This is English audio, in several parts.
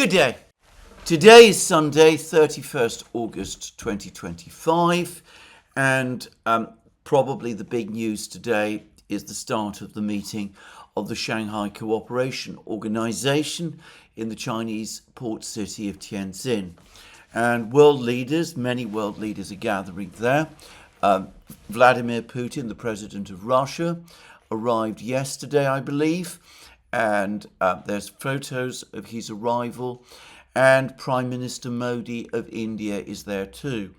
Good day. Today is Sunday, 31st August 2025, and probably the big news today is the start of the meeting of the Shanghai Cooperation Organization in the Chinese port city of Tien. And many world leaders are gathering there. Vladimir Putin, the president of Russia, arrived yesterday, I believe, and there's photos of his arrival, and Prime Minister Modi of India is there too.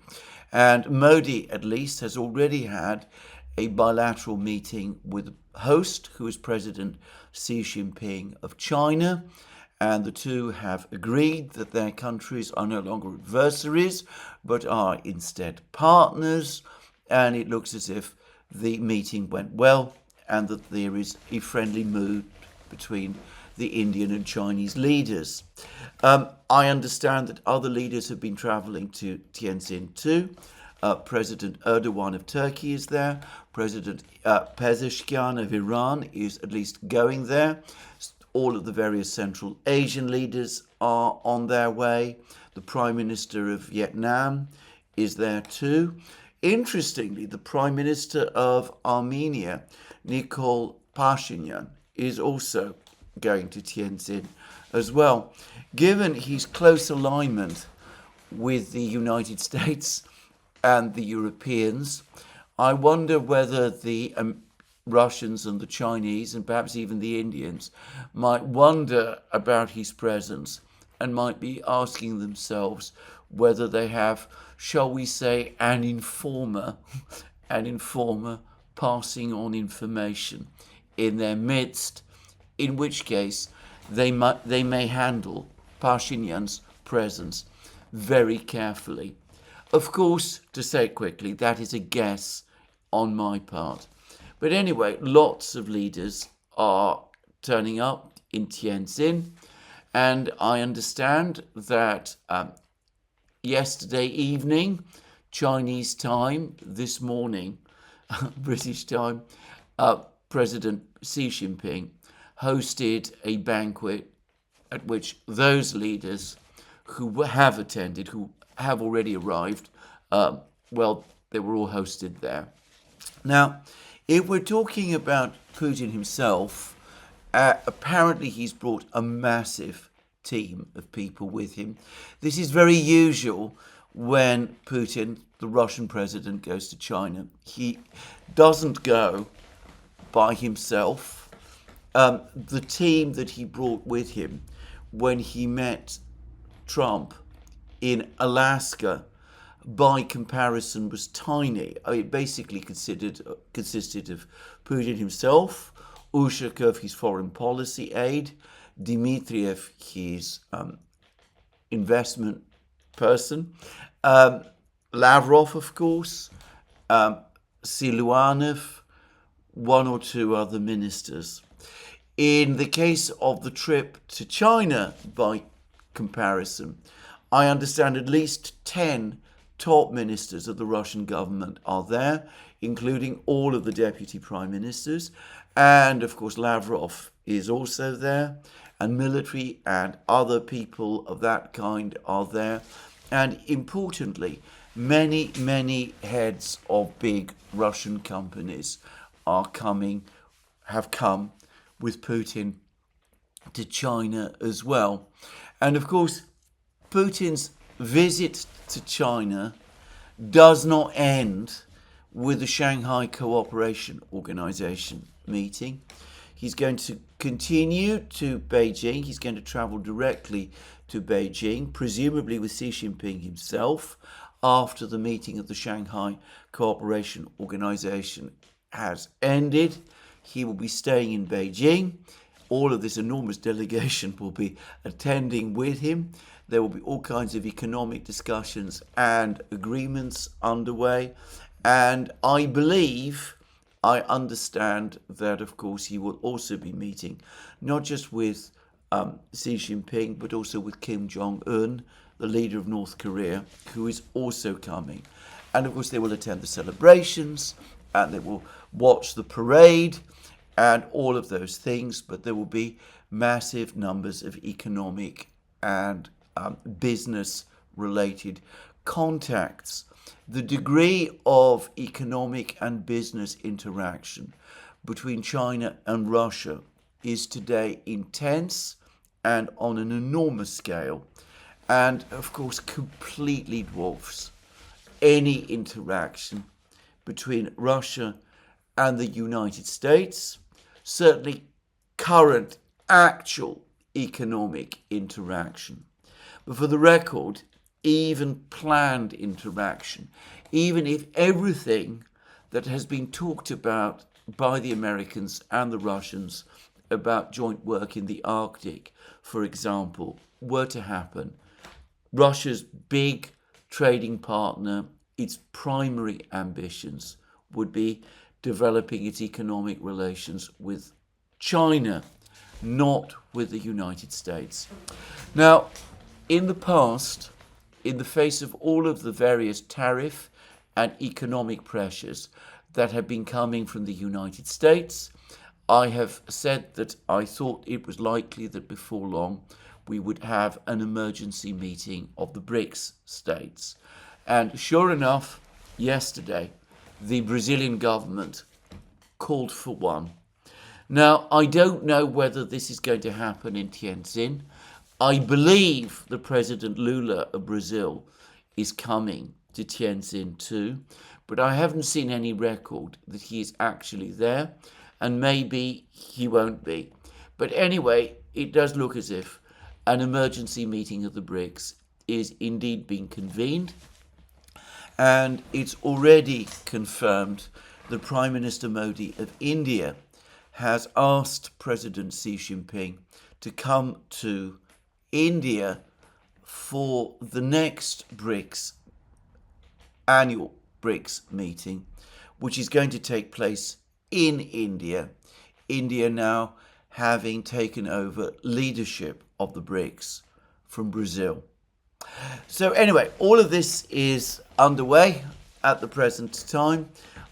And Modi, at least, has already had a bilateral meeting with the host, who is President Xi Jinping of China, and the two have agreed that their countries are no longer adversaries, but are instead partners, and it looks as if the meeting went well, and that there is a friendly mood between the Indian and Chinese leaders. I understand that other leaders have been travelling to Tianjin too. President Erdogan of Turkey is there. President Pezeshkian of Iran is at least going there. All of the various Central Asian leaders are on their way. The Prime Minister of Vietnam is there too. Interestingly, the Prime Minister of Armenia, Nikol Pashinyan, is also going to Tianjin as well. Given his close alignment with the United States and the Europeans, I wonder whether the Russians and the Chinese, and perhaps even the Indians, might wonder about his presence and might be asking themselves whether they have, shall we say, an informer passing on information in their midst, in which case they may handle Pashinyan's presence very carefully. Of course, to say it quickly, that is a guess on my part. But anyway, lots of leaders are turning up in Tianjin, and I understand that yesterday evening, Chinese time, this morning, British time, President Xi Jinping hosted a banquet at which those leaders who have attended, who have already arrived, they were all hosted there. Now, if we're talking about Putin himself, apparently he's brought a massive team of people with him. This is very usual when Putin, the Russian president, goes to China. He doesn't go by himself. The team that he brought with him when he met Trump in Alaska, by comparison, was tiny. It basically consisted of Putin himself, Ushakov, his foreign policy aide, Dmitriev, his investment person, Lavrov, of course, Siluanov, one or two other ministers. In the case of the trip to China, by comparison, I understand at least 10 top ministers of the Russian government are there, including all of the deputy prime ministers. And of course, Lavrov is also there, and military and other people of that kind are there. And importantly, many, many heads of big Russian companies have come with Putin to China as well. And of course, Putin's visit to China does not end with the Shanghai Cooperation Organization meeting. He's going to continue to Beijing. He's going to travel directly to Beijing, presumably with Xi Jinping himself, after the meeting of the Shanghai Cooperation Organization has ended. He will be staying in Beijing. All of this enormous delegation will be attending with him. There will be all kinds of economic discussions and agreements underway. And I understand that, of course, he will also be meeting not just with Xi Jinping, but also with Kim Jong-un, the leader of North Korea, who is also coming. And of course, they will attend the celebrations, and they will watch the parade, and all of those things, but there will be massive numbers of economic and business-related contacts. The degree of economic and business interaction between China and Russia is today intense and on an enormous scale, and of course completely dwarfs any interaction between Russia and the United States, certainly current actual economic interaction. But for the record, even planned interaction, even if everything that has been talked about by the Americans and the Russians about joint work in the Arctic, for example, were to happen, Russia's big trading partner, its primary ambitions would be developing its economic relations with China, not with the United States. Now, in the past, in the face of all of the various tariff and economic pressures that have been coming from the United States, I have said that I thought it was likely that before long we would have an emergency meeting of the BRICS states. And sure enough, yesterday, the Brazilian government called for one. Now, I don't know whether this is going to happen in Tien. I believe the President Lula of Brazil is coming to Tien too, but I haven't seen any record that he is actually there, and maybe he won't be. But anyway, it does look as if an emergency meeting of the BRICS is indeed being convened, and it's already confirmed that Prime Minister Modi of India has asked President Xi Jinping to come to India for the next BRICS, annual BRICS meeting, which is going to take place in India. India now having taken over leadership of the BRICS from Brazil. So anyway, all of this is underway at the present time.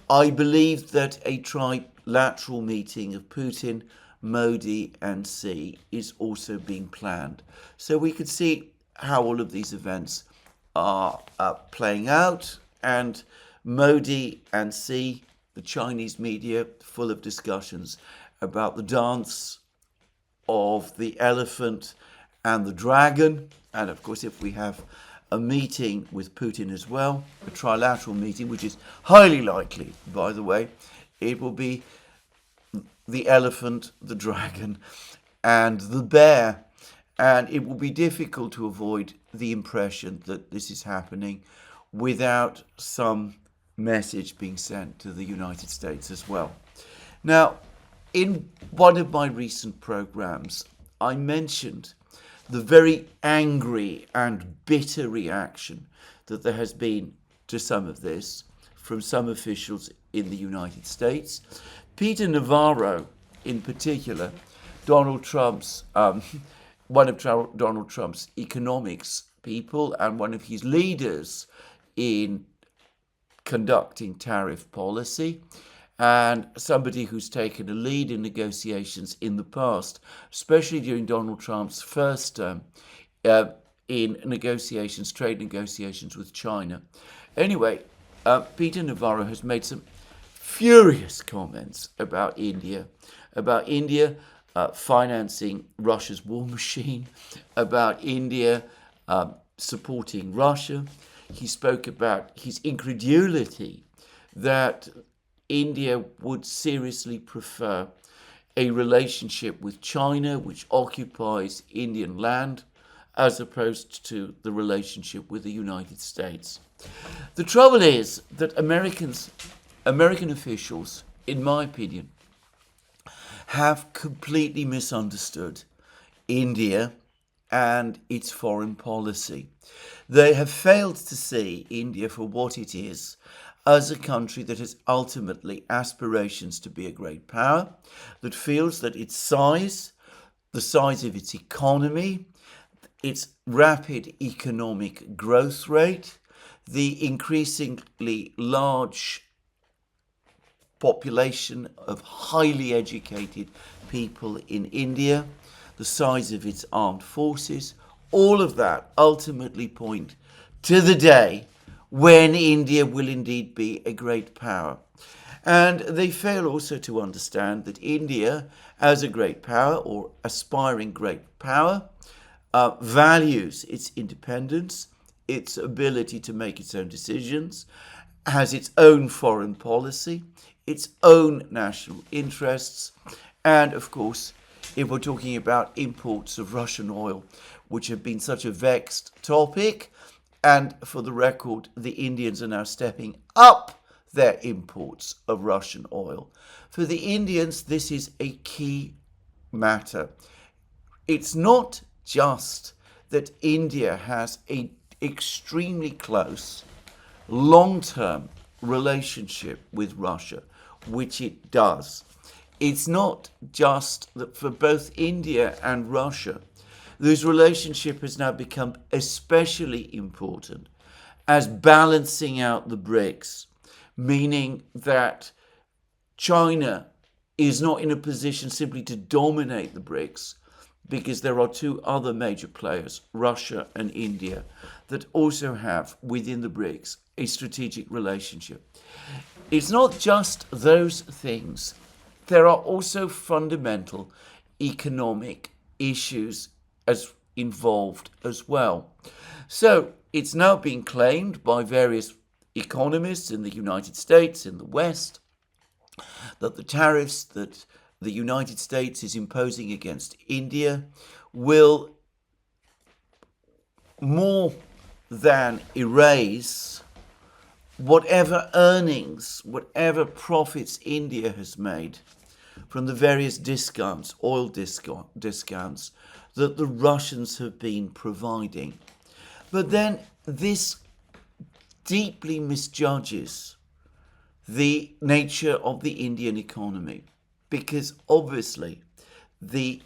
I believe that a trilateral meeting of Putin, Modi and Xi is also being planned. So we could see how all of these events are playing out, and Modi and Xi, the Chinese media, full of discussions about the dance of the elephant and the dragon. And of course, if we have a meeting with Putin as well, a trilateral meeting, which is highly likely, by the way, it will be the elephant, the dragon, and the bear. And it will be difficult to avoid the impression that this is happening without some message being sent to the United States as well. Now, in one of my recent programs, I mentioned the very angry and bitter reaction that there has been to some of this from some officials in the United States. Peter Navarro, in particular, Donald Trump's one of Donald Trump's economics people and one of his leaders in conducting tariff policy, and somebody who's taken a lead in negotiations in the past, especially during Donald Trump's first term, in negotiations, trade negotiations with China. Anyway, Peter Navarro has made some furious comments about India financing Russia's war machine, about India supporting Russia. He spoke about his incredulity that India would seriously prefer a relationship with China, which occupies Indian land, as opposed to the relationship with the United States. The trouble is that American officials, in my opinion, have completely misunderstood India and its foreign policy. They have failed to see India for what it is, as a country that has ultimately aspirations to be a great power, that feels that its size, the size of its economy, its rapid economic growth rate, the increasingly large population of highly educated people in India, the size of its armed forces, all of that ultimately point to the day when India will indeed be a great power. And they fail also to understand that India, as a great power or aspiring great power, values its independence, its ability to make its own decisions, has its own foreign policy, its own national interests, and of course, if we're talking about imports of Russian oil, which have been such a vexed topic, and for the record, the Indians are now stepping up their imports of Russian oil. For the Indians, this is a key matter. It's not just that India has an extremely close, long-term relationship with Russia, which it does. It's not just that for both India and Russia, this relationship has now become especially important as balancing out the BRICS, meaning that China is not in a position simply to dominate the BRICS, because there are two other major players, Russia and India, that also have within the BRICS a strategic relationship. It's not just those things. There are also fundamental economic issues as involved as well. So it's now being claimed by various economists in the United States, in the West, that the tariffs that the United States is imposing against India will more than erase whatever earnings, whatever profits India has made from the various discounts, oil discounts that the Russians have been providing. But then this deeply misjudges the nature of the Indian economy, because obviously the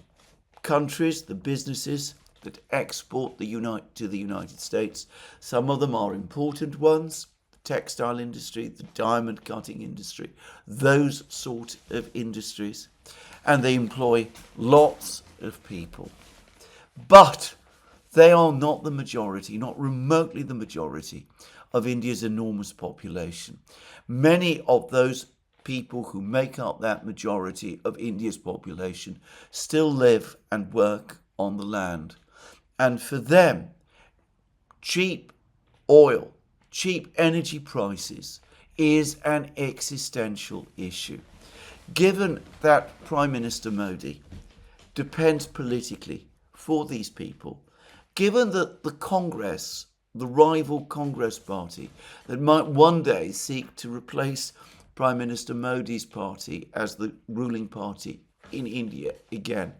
countries, the businesses that export to the United States, some of them are important ones, the textile industry, the diamond cutting industry, those sort of industries, and they employ lots of people. But they are not the majority, not remotely the majority of India's enormous population. Many of those people who make up that majority of India's population still live and work on the land. And for them, cheap oil, cheap energy prices is an existential issue. Given that Prime Minister Modi depends politically for these people, given that the Congress, the rival Congress party that might one day seek to replace Prime Minister Modi's party as the ruling party in India again,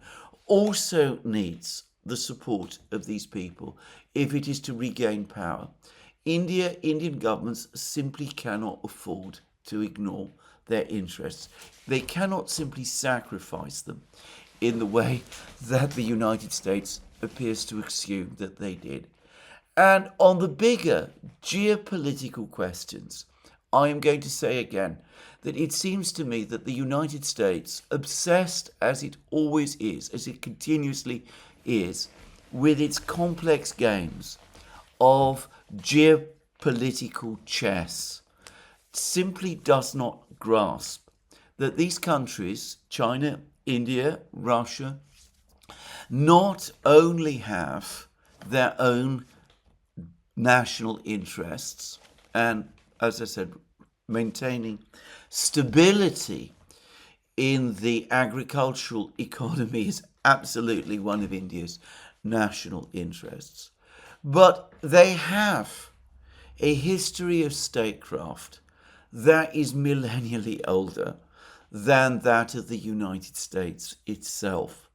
also needs the support of these people if it is to regain power. Indian governments simply cannot afford to ignore their interests. They cannot simply sacrifice them in the way that the United States appears to assume that they did. And on the bigger geopolitical questions, I am going to say again that it seems to me that the United States, obsessed as it always is, as it continuously is, with its complex games of geopolitical chess, simply does not grasp that these countries, China, India, Russia, not only have their own national interests and, as I said, maintaining stability in the agricultural economy is absolutely one of India's national interests, but they have a history of statecraft that is millennially older than that of the United States itself.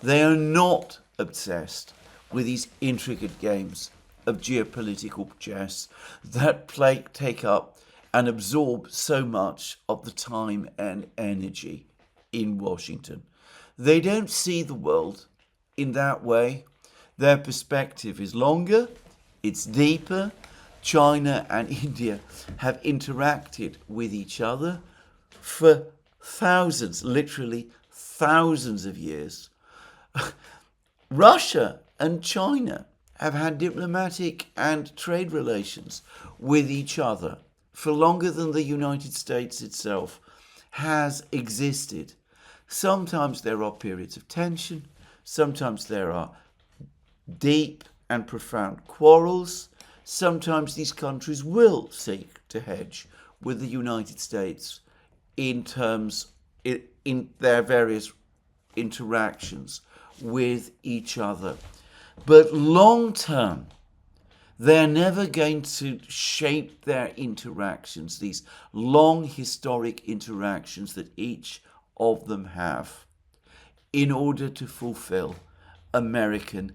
They are not obsessed with these intricate games of geopolitical chess that take up and absorb so much of the time and energy in Washington. They don't see the world in that way. Their perspective is longer, it's deeper. China and India have interacted with each other for thousands, literally thousands of years. Russia and China have had diplomatic and trade relations with each other for longer than the United States itself has existed. Sometimes there are periods of tension, sometimes there are deep and profound quarrels, sometimes these countries will seek to hedge with the United States in their various interactions with each other. But long term, they're never going to shape their interactions, these long historic interactions that each of them have, in order to fulfill American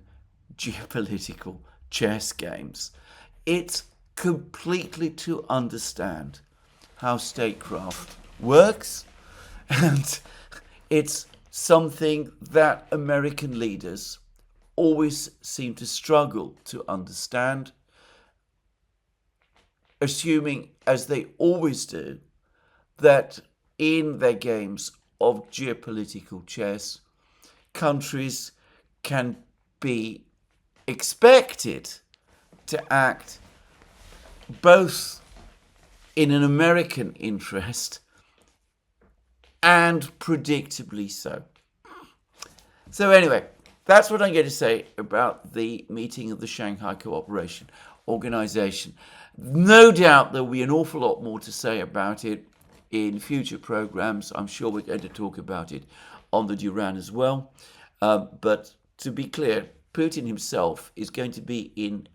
geopolitical chess games. It's completely to understand how statecraft works, and it's something that American leaders always seem to struggle to understand, assuming, as they always do, that in their games of geopolitical chess, countries can be expected to act both in an American interest and predictably so. So anyway, that's what I'm going to say about the meeting of the Shanghai Cooperation Organization. No doubt there'll be an awful lot more to say about it in future programs. I'm sure we're going to talk about it on the Duran as well. But to be clear, Putin himself is going to be in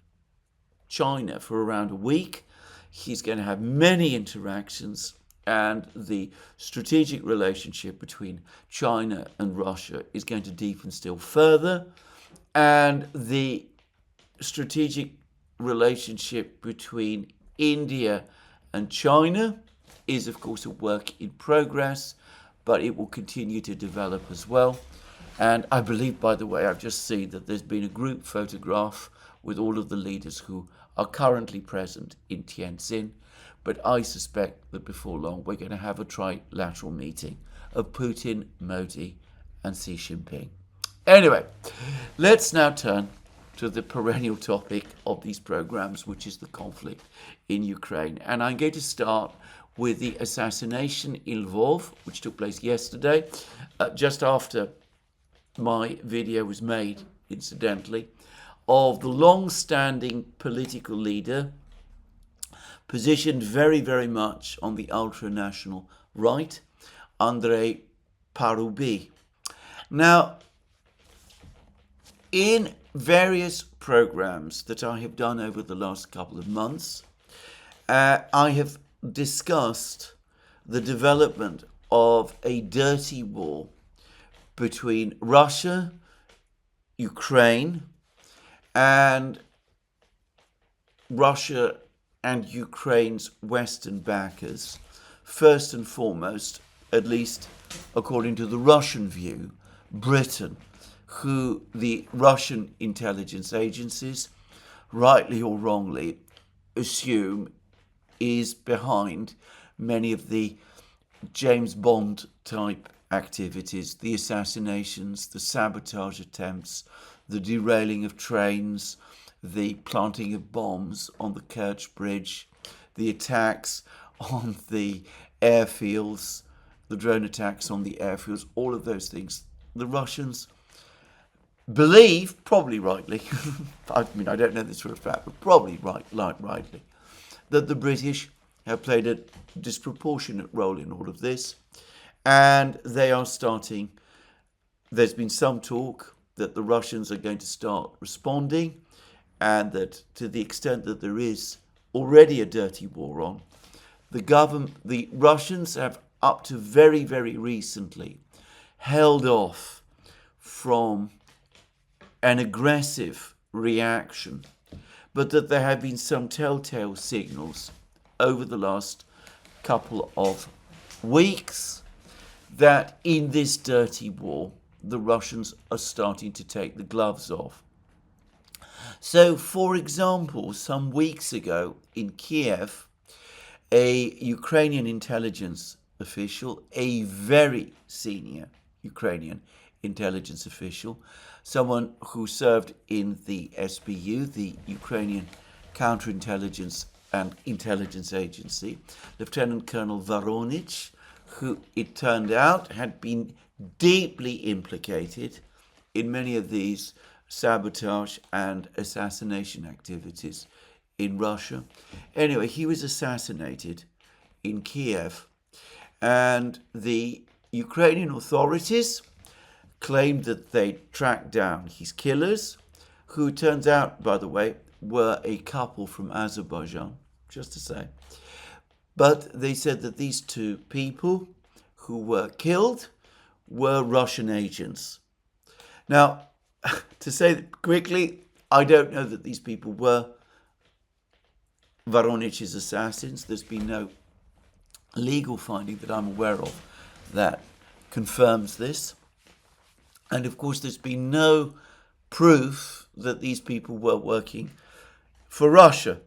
China for around a week. He's going to have many interactions, and the strategic relationship between China and Russia is going to deepen still further. And the strategic relationship between India and China is, of course, a work in progress, but it will continue to develop as well. And I believe, by the way, I've just seen that there's been a group photograph with all of the leaders who are currently present in Tien. But I suspect that before long we're going to have a trilateral meeting of Putin, Modi and Xi Jinping. Anyway, let's now turn to the perennial topic of these programs, which is the conflict in Ukraine. And I'm going to start with the assassination in Lvov, which took place yesterday, just after my video was made, incidentally, of the long-standing political leader positioned very, very much on the ultra-national right, Andriy Parubiy. Now, in various programs that I have done over the last couple of months, I have discussed the development of a dirty war between Russia, Ukraine, and Russia and Ukraine's Western backers. First and foremost, at least according to the Russian view, Britain, who the Russian intelligence agencies, rightly or wrongly, assume is behind many of the James Bond type activities, the assassinations, the sabotage attempts, the derailing of trains, the planting of bombs on the Kerch Bridge, the attacks on the airfields, the drone attacks on the airfields, all of those things. The Russians believe, probably rightly, I mean, I don't know this for a fact, but probably rightly, that the British have played a disproportionate role in all of this, and they are starting. There's been some talk that the Russians are going to start responding, and that to the extent that there is already a dirty war on, the Russians have up to very, very recently held off from an aggressive reaction, but that there have been some telltale signals over the last couple of weeks that in this dirty war, the Russians are starting to take the gloves off. So, for example, some weeks ago in Kiev, a Ukrainian intelligence official, a very senior Ukrainian intelligence official, someone who served in the SBU, the Ukrainian Counterintelligence and Intelligence Agency, Lieutenant Colonel Voronich, who it turned out had been deeply implicated in many of these sabotage and assassination activities in Russia. Anyway, he was assassinated in Kiev, and the Ukrainian authorities claimed that they tracked down his killers, who turns out, by the way, were a couple from Azerbaijan, just to say. But they said that these two people who were killed were Russian agents. Now, to say quickly, I don't know that these people were Voronich's assassins. There's been no legal finding that I'm aware of that confirms this. And of course, there's been no proof that these people were working for Russia.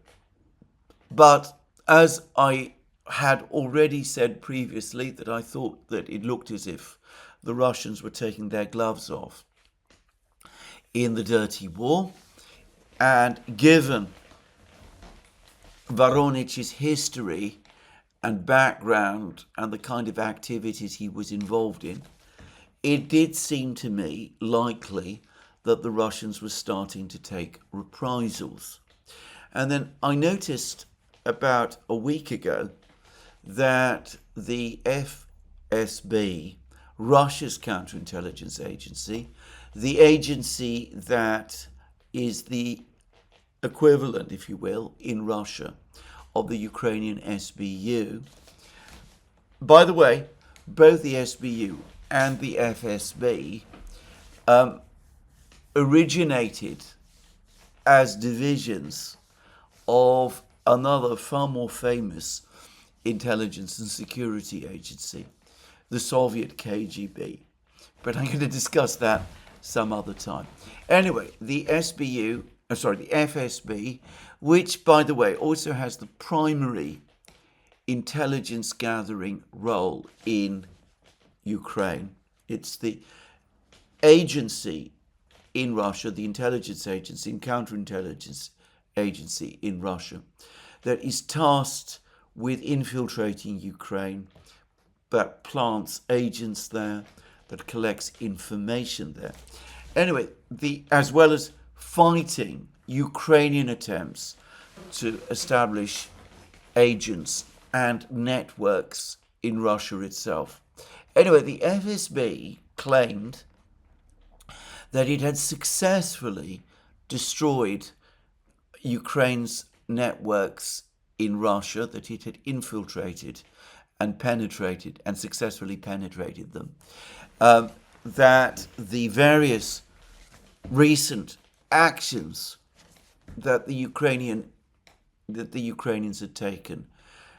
But as I had already said previously, that I thought that it looked as if the Russians were taking their gloves off in the dirty war. And given Voronich's history and background and the kind of activities he was involved in, it did seem to me likely that the Russians were starting to take reprisals. And then I noticed about a week ago that the FSB, Russia's counterintelligence agency, the agency that is the equivalent, if you will, in Russia of the Ukrainian SBU. By the way, both the SBU and the FSB originated as divisions of another far more famous intelligence and security agency, the Soviet KGB. But I'm going to discuss that some other time. Anyway, the FSB, which, by the way, also has the primary intelligence gathering role in Ukraine. It's the agency in Russia, the intelligence agency and counterintelligence agency in Russia, that is tasked with infiltrating Ukraine, that plants agents there, that collects information there. Anyway, as well as fighting Ukrainian attempts to establish agents and networks in Russia itself. Anyway, the FSB claimed that it had successfully destroyed Ukraine's networks in Russia, that it had infiltrated and penetrated and successfully penetrated them, that the various recent actions that the Ukrainians had taken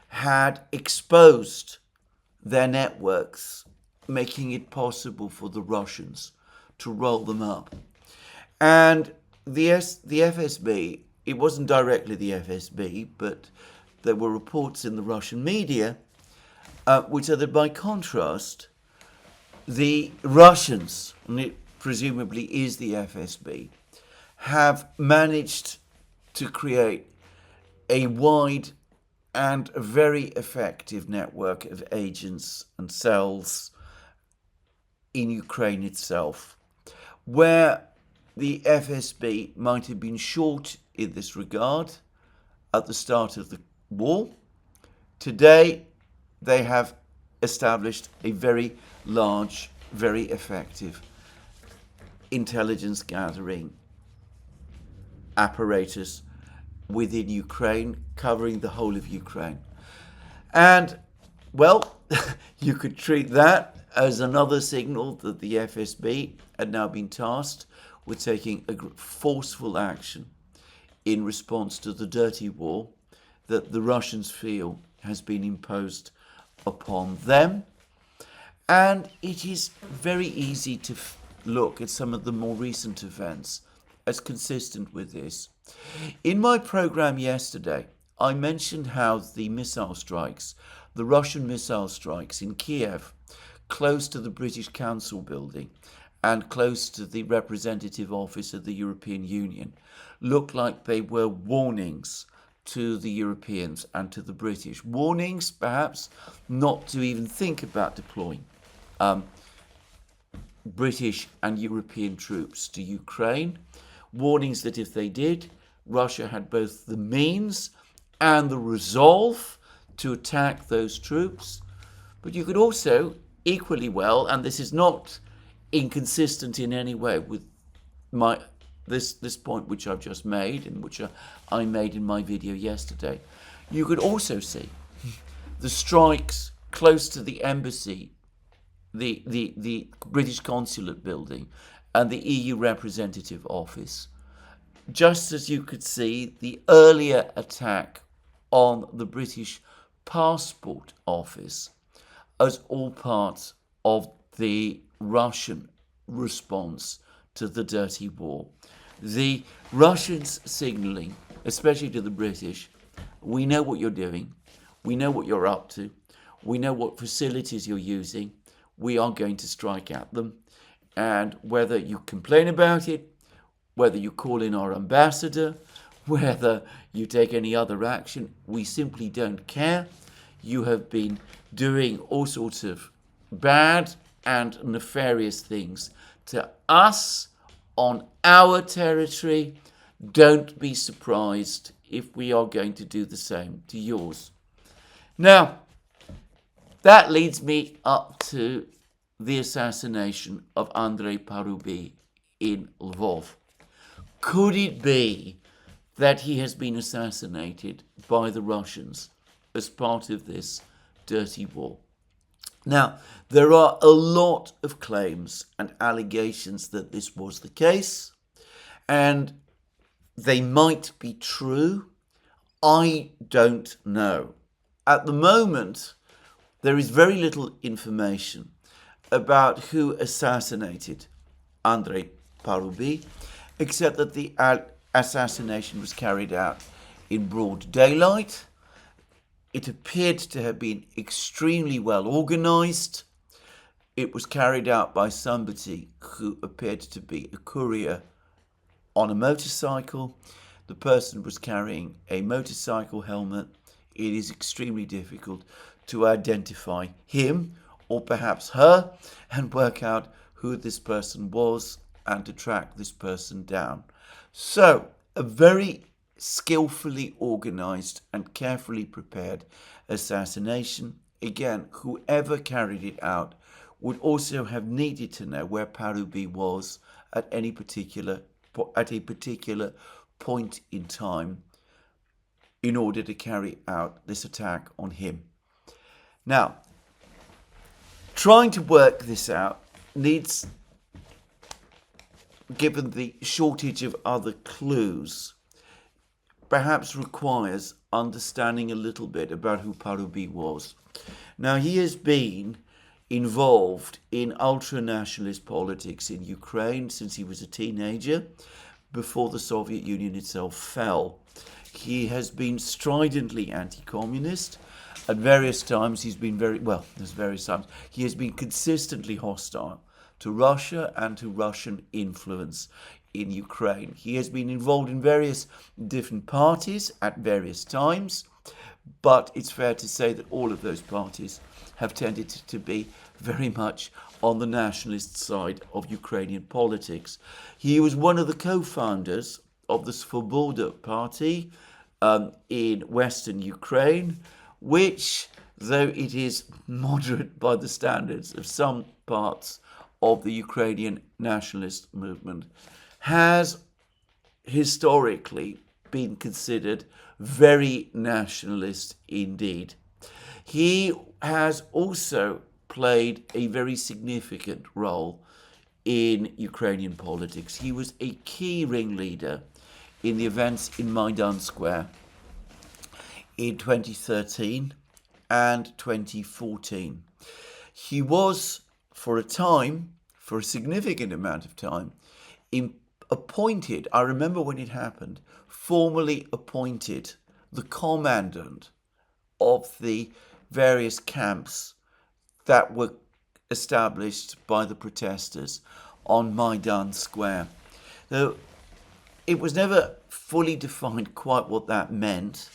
had exposed their networks, making it possible for the Russians to roll them up. And the FSB, it wasn't directly the FSB, but there were reports in the Russian media which said that by contrast, the Russians, and it presumably is the FSB, have managed to create a wide and a very effective network of agents and cells in Ukraine itself, where the FSB might have been short in this regard at the start of the war. Today, they have established a very large, very effective intelligence gathering apparatus within Ukraine, covering the whole of Ukraine. And, well, you could treat that as another signal that the FSB had now been tasked with taking a forceful action in response to the dirty war that the Russians feel has been imposed upon them. And it is very easy to look at some of the more recent events as consistent with this. In my program yesterday, I mentioned how the missile strikes, the Russian missile strikes in Kiev, close to the British Council building, and close to the representative office of the European Union looked like they were warnings to the Europeans and to the British. Warnings, perhaps, not to even think about deploying British and European troops to Ukraine. Warnings that if they did, Russia had both the means and the resolve to attack those troops. But you could also, equally well, and this is not inconsistent in any way with this point which I've just made and which I made in my video yesterday, you could also see the strikes close to the embassy, the British consulate building and the EU representative office, just as you could see the earlier attack on the British passport office as all part of the Russian response to the dirty war. The Russians signalling, especially to the British, we know what you're doing, we know what you're up to, we know what facilities you're using, we are going to strike at them, and whether you complain about it, whether you call in our ambassador, whether you take any other action, we simply don't care. You have been doing all sorts of bad and nefarious things to us on our territory. Don't be surprised if we are going to do the same to yours. Now, that leads me up to the assassination of Andriy Parubiy in Lvov. Could it be that he has been assassinated by the Russians as part of this dirty war? Now, there are a lot of claims and allegations that this was the case, and they might be true. I don't know. At the moment, there is very little information about who assassinated Andriy Parubiy, except that the assassination was carried out in broad daylight. It appeared to have been extremely well organized. It was carried out by somebody who appeared to be a courier on a motorcycle. The person was carrying a motorcycle helmet. It is extremely difficult to identify him or perhaps her and work out who this person was and to track this person down. So, a very skillfully organized and carefully prepared assassination. Again, whoever carried it out would also have needed to know where Parubiy was at a particular point in time in order to carry out this attack on him. Now, trying to work this out needs, given the shortage of other clues, perhaps requires understanding a little bit about who Parubiy was. Now, he has been involved in ultra-nationalist politics in Ukraine since he was a teenager, before the Soviet Union itself fell. He has been stridently anti-communist. At various times, he has been consistently hostile to Russia and to Russian influence in Ukraine. He has been involved in various different parties at various times, but it's fair to say that all of those parties have tended to be very much on the nationalist side of Ukrainian politics. He was one of the co-founders of the Svoboda party in western Ukraine, which, though it is moderate by the standards of some parts of the Ukrainian nationalist movement, has historically been considered very nationalist indeed. He has also played a very significant role in Ukrainian politics. He was a key ringleader in the events in Maidan Square in 2013 and 2014. He was, for a significant amount of time, appointed, I remember when it happened, formally appointed the commandant of the various camps that were established by the protesters on Maidan Square. Though it was never fully defined quite what that meant.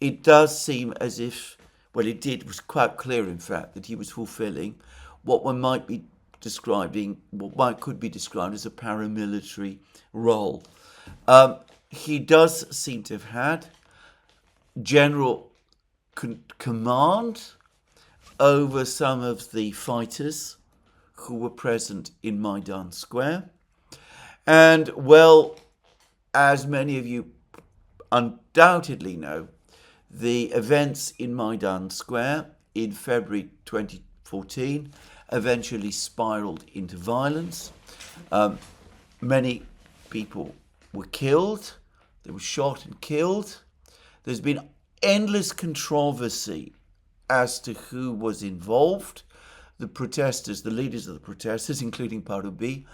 It does seem as if, well, it was quite clear, in fact, that he was fulfilling what one might be describing, could be described as a paramilitary role. He does seem to have had general command over some of the fighters who were present in Maidan Square. And, well, as many of you undoubtedly know, the events in Maidan Square in February 2014 eventually spiraled into violence. Many people were killed. They were shot and killed. There's been endless controversy as to who was involved. The protesters, the leaders of the protesters, including Parubiy,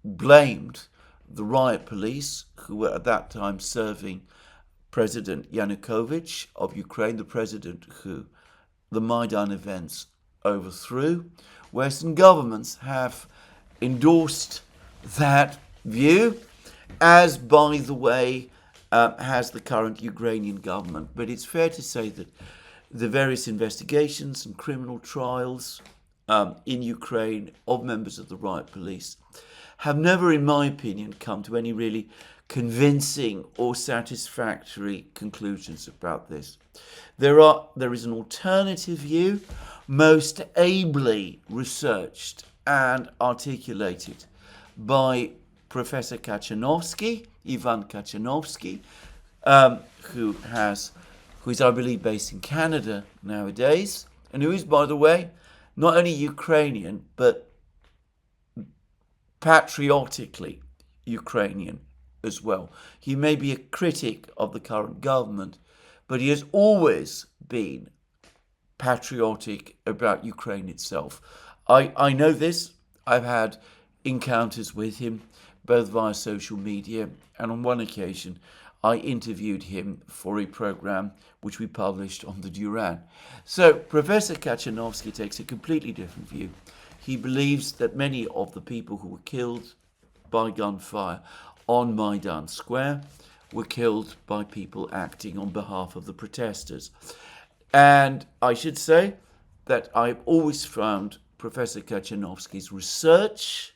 blamed the riot police, who were at that time serving President Yanukovych of Ukraine, the president who the Maidan events overthrew. Western governments have endorsed that view, as, by the way, has the current Ukrainian government. But it's fair to say that the various investigations and criminal trials in Ukraine of members of the riot police have never, in my opinion, come to any really convincing or satisfactory conclusions about this. There is an alternative view, most ably researched and articulated by Professor Kachanovsky, Ivan Kachanovsky, who is, I believe, based in Canada nowadays, and who is, by the way, not only Ukrainian, but patriotically Ukrainian as well. He may be a critic of the current government, but he has always been patriotic about Ukraine itself. I know this. I've had encounters with him, both via social media, and on one occasion I interviewed him for a program which we published on the Duran. So Professor Kachanovsky takes a completely different view. He believes that many of the people who were killed by gunfire on Maidan Square were killed by people acting on behalf of the protesters. And I should say that I've always found Professor Kachanovsky's research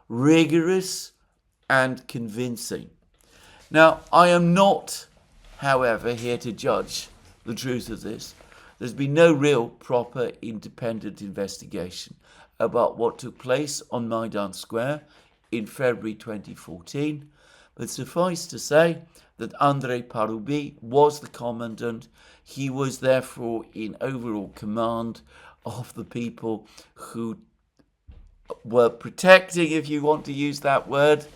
rigorous and convincing. Now, I am not, however, here to judge the truth of this. There's been no real, proper, independent investigation about what took place on Maidan Square in February 2014, but suffice to say that Andriy Parubiy was the commandant. He was therefore in overall command of the people who were protecting, if you want to use that word,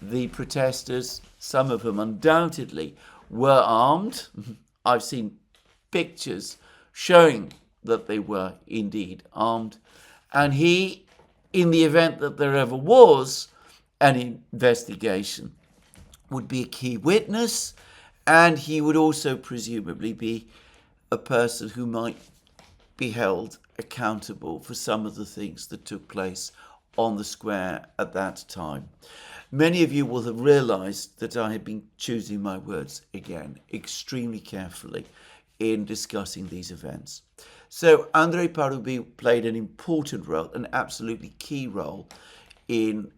the protesters. Some of them undoubtedly were armed. I've seen pictures showing that they were indeed armed. And he, in the event that there ever was an investigation, would be a key witness, and he would also presumably be a person who might be held accountable for some of the things that took place on the square at that time. Many of you will have realized that I have been choosing my words again extremely carefully in discussing these events. So Andriy Parubiy played an important role, an absolutely key role in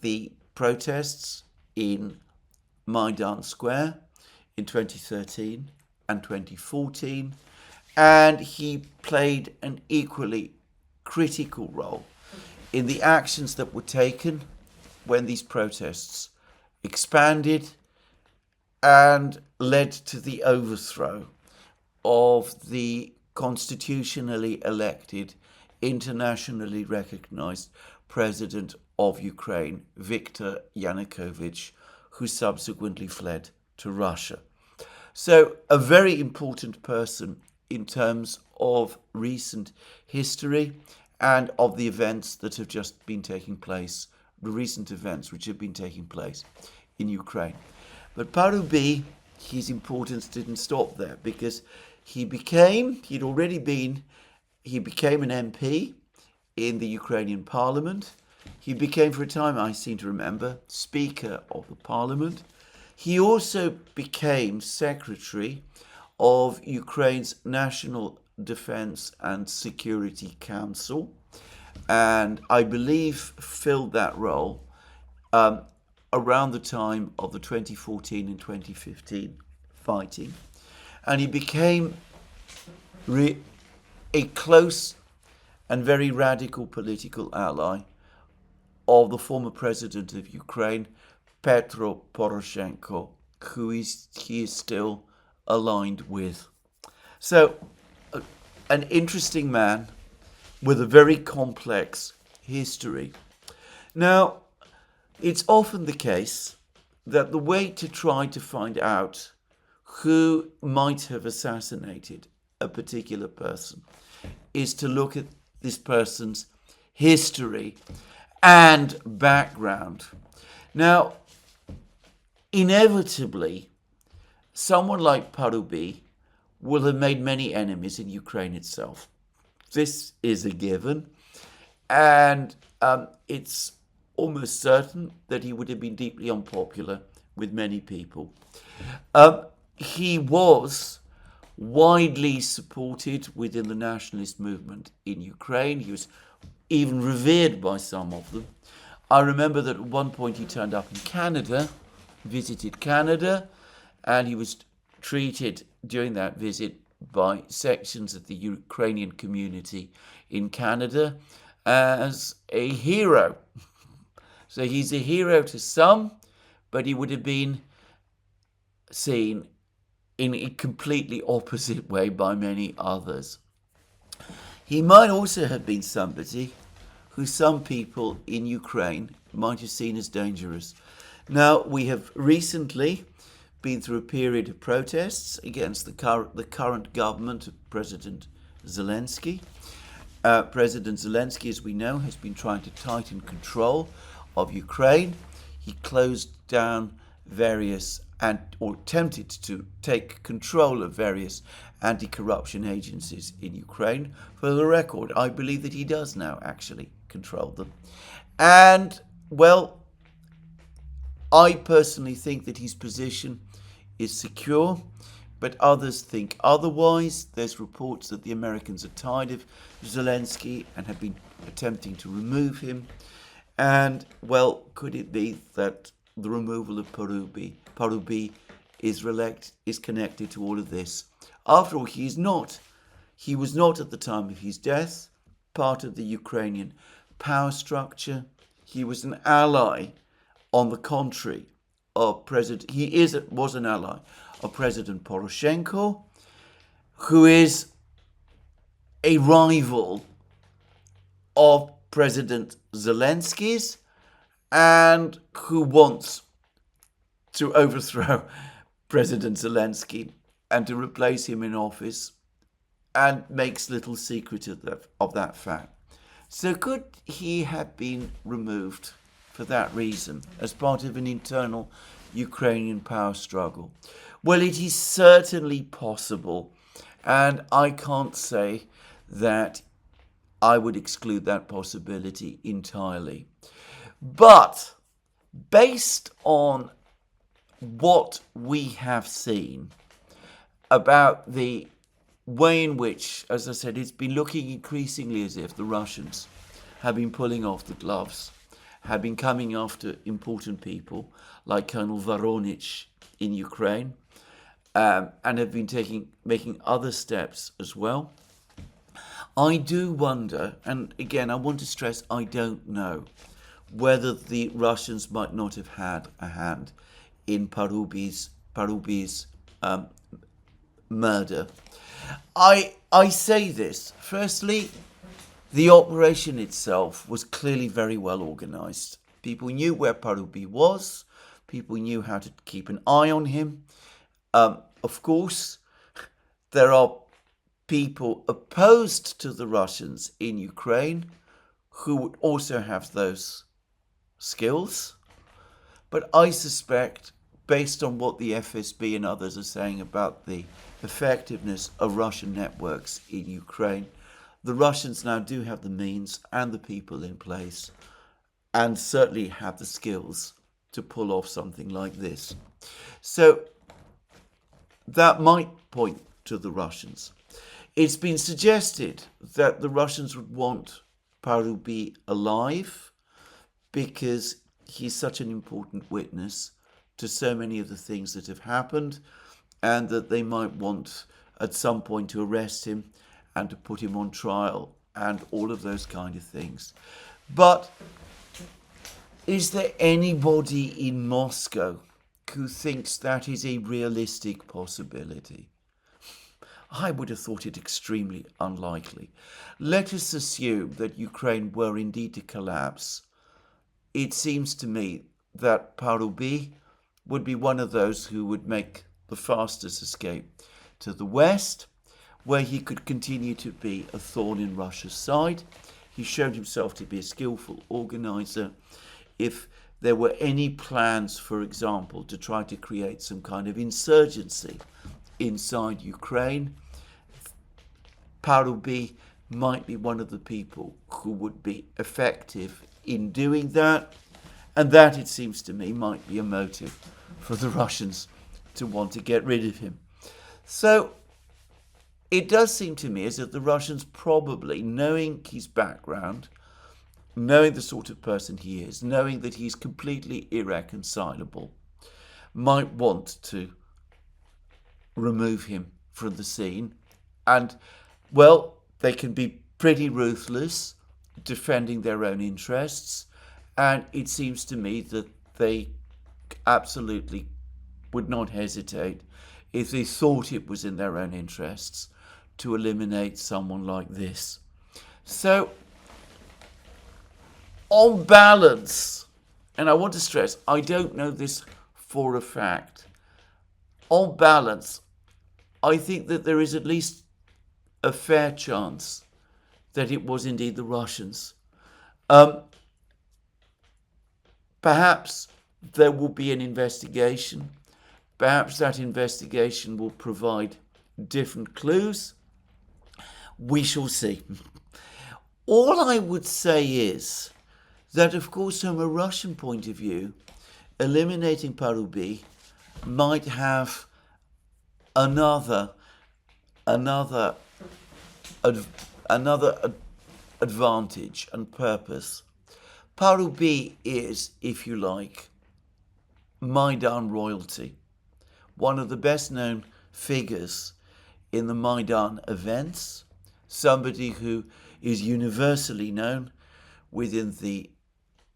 the protests in Maidan Square in 2013 and 2014, and he played an equally critical role in the actions that were taken when these protests expanded and led to the overthrow of the constitutionally elected, internationally recognized president of Ukraine, Viktor Yanukovych, who subsequently fled to Russia. So a very important person in terms of recent history and of the events that have just been taking place, the recent events which have been taking place in Ukraine. But Parubiy, his importance didn't stop there, because he became an MP in the Ukrainian parliament. He became, for a time, I seem to remember, Speaker of the Parliament. He also became Secretary of Ukraine's National Defense and Security Council, and I believe filled that role around the time of the 2014 and 2015 fighting. And he became a close and very radical political ally of the former president of Ukraine, Petro Poroshenko, who he is still aligned with. So, an interesting man with a very complex history. Now, it's often the case that the way to try to find out who might have assassinated a particular person is to look at this person's history and background. Now, inevitably, someone like Parubiy will have made many enemies in Ukraine itself. This is a given, and it's almost certain that he would have been deeply unpopular with many people. He was widely supported within the nationalist movement in Ukraine. He was even revered by some of them. I remember that at one point he turned up in Canada, visited Canada, and he was treated during that visit by sections of the Ukrainian community in Canada as a hero. So he's a hero to some, but he would have been seen in a completely opposite way by many others. He might also have been somebody who some people in Ukraine might have seen as dangerous. Now, we have recently been through a period of protests against the current government of President Zelensky. President Zelensky, as we know, has been trying to tighten control of Ukraine. He closed down various or attempted to take control of various anti-corruption agencies in Ukraine. For the record, I believe that he does now actually control them. And, well, I personally think that his position is secure, but others think otherwise. There's reports that the Americans are tired of Zelensky and have been attempting to remove him. And, well, could it be that the removal of Parubiy is connected to all of this? After all, he was not at the time of his death part of the Ukrainian power structure. He was an ally, on the contrary, of was an ally of President Poroshenko, who is a rival of President Zelensky's and who wants to overthrow President Zelensky and to replace him in office, and makes little secret of that fact. So could he have been removed for that reason, as part of an internal Ukrainian power struggle? Well, it is certainly possible, and I can't say that I would exclude that possibility entirely. But based on what we have seen about the way in which, as I said, it's been looking increasingly as if the Russians have been pulling off the gloves, have been coming after important people like Colonel Voronich in Ukraine, and have been making other steps as well. I do wonder, and again, I want to stress, I don't know, whether the Russians might not have had a hand in Parubiy's murder. I say this. Firstly, the operation itself was clearly very well organized. People knew where Parubiy was. People knew how to keep an eye on him. Of course, there are people opposed to the Russians in Ukraine who would also have those skills. But I suspect, based on what the FSB and others are saying about the effectiveness of Russian networks in Ukraine, the Russians now do have the means and the people in place and certainly have the skills to pull off something like this. So that might point to the Russians. It's been suggested that the Russians would want Parubiy alive because he's such an important witness to so many of the things that have happened, and that they might want at some point to arrest him and to put him on trial and all of those kind of things. But is there anybody in Moscow who thinks that is a realistic possibility? I would have thought it extremely unlikely. Let us assume that Ukraine were indeed to collapse. It seems to me that Parubiy would be one of those who would make the fastest escape to the West, where he could continue to be a thorn in Russia's side. He showed himself to be a skillful organizer. If there were any plans, for example, to try to create some kind of insurgency inside Ukraine, Parubiy might be one of the people who would be effective in doing that. And that, it seems to me, might be a motive for the Russians to want to get rid of him. So it does seem to me as if the Russians probably, knowing his background, knowing the sort of person he is, knowing that he's completely irreconcilable, might want to remove him from the scene. And, well, they can be pretty ruthless defending their own interests. And it seems to me that they absolutely would not hesitate, if they thought it was in their own interests, to eliminate someone like this. So, on balance, and I want to stress, I don't know this for a fact, on balance, I think that there is at least a fair chance that it was indeed the Russians. Perhaps there will be an investigation. Perhaps that investigation will provide different clues. We shall see. All I would say is that, of course, from a Russian point of view, eliminating Parubiy might have another advantage and purpose. Parubiy is, if you like, Maidan royalty, one of the best known figures in the Maidan events, somebody who is universally known within the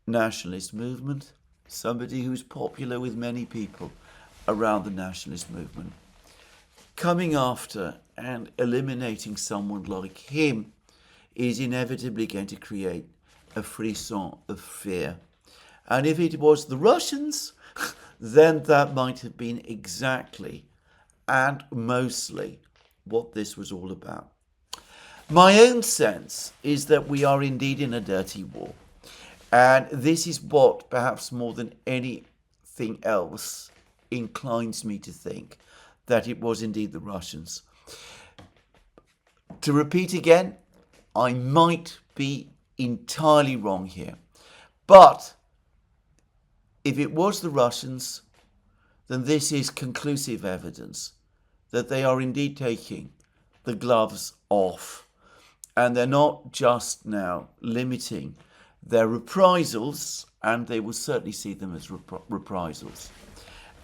nationalist movement, somebody who's popular with many people around the nationalist movement. Coming after and eliminating someone like him is inevitably going to create a frisson of fear. And if it was the Russians, then that might have been exactly and mostly what this was all about. My own sense is that we are indeed in a dirty war. And this is what, perhaps more than anything else, inclines me to think that it was indeed the Russians. To repeat again, I might be entirely wrong here. But if it was the Russians, then this is conclusive evidence that they are indeed taking the gloves off. And they're not just now limiting their reprisals, and they will certainly see them as reprisals,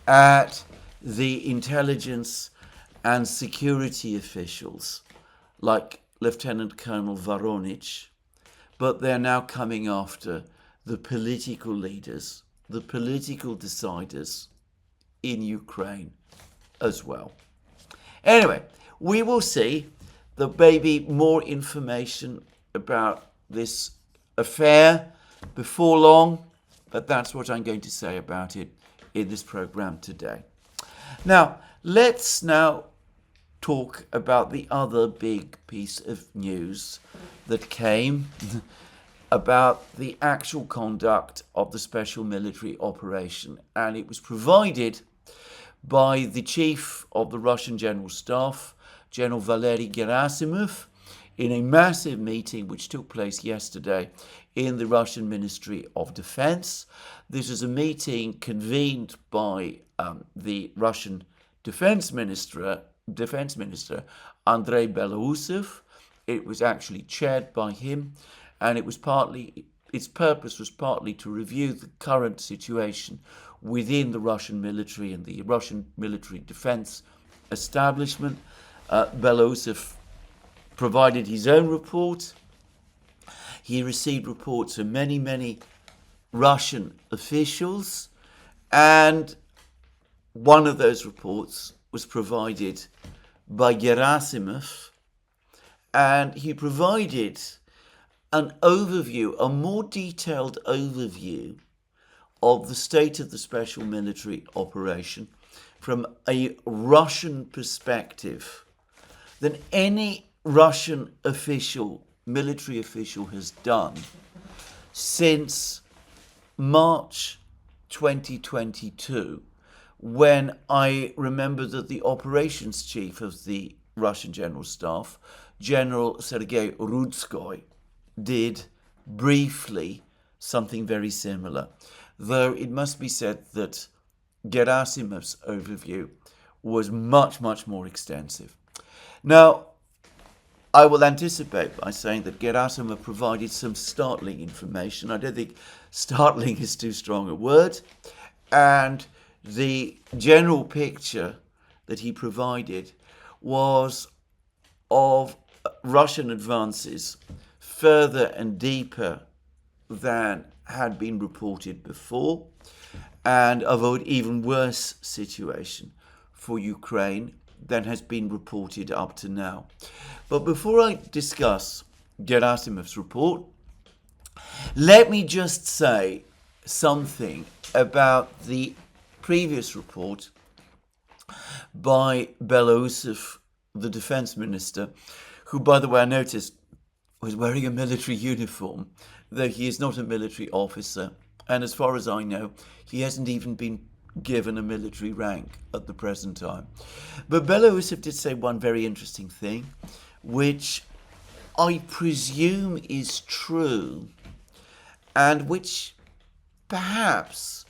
at the intelligence and security officials like Lieutenant Colonel Voronich, but they're now coming after the political leaders, the political deciders in Ukraine as well. Anyway, we will see. There may be more information about this affair before long, but that's what I'm going to say about it in this program today. Now, let's now talk about the other big piece of news that came about the actual conduct of the special military operation. And it was provided by the chief of the Russian General Staff, General Valery Gerasimov, in a massive meeting which took place yesterday in the Russian Ministry of Defense. This is a meeting convened by the Russian Defense Minister Andriy Belousov. It was actually chaired by him, and its purpose was partly to review the current situation within the Russian military and the Russian military defense establishment. Belousov provided his own report. He received reports from many, many Russian officials, and one of those reports was provided by Gerasimov, and he provided an overview, a more detailed overview of the state of the special military operation from a Russian perspective than any Russian official, military official, has done since March 2022, when I remember that the operations chief of the Russian General Staff, General Sergei Rudskoy, did briefly something very similar, though it must be said that Gerasimov's overview was much, much more extensive. Now, I will anticipate by saying that Gerasimov provided some startling information. I don't think startling is too strong a word. And the general picture that he provided was of Russian advances further and deeper than had been reported before, and of an even worse situation for Ukraine than has been reported up to now. But before I discuss Gerasimov's report, let me just say something about the previous report by Belousov, the defense minister, who, by the way, I noticed was wearing a military uniform, though he is not a military officer. And as far as I know, he hasn't even been given a military rank at the present time. But Belousov did say one very interesting thing, which I presume is true, and which perhaps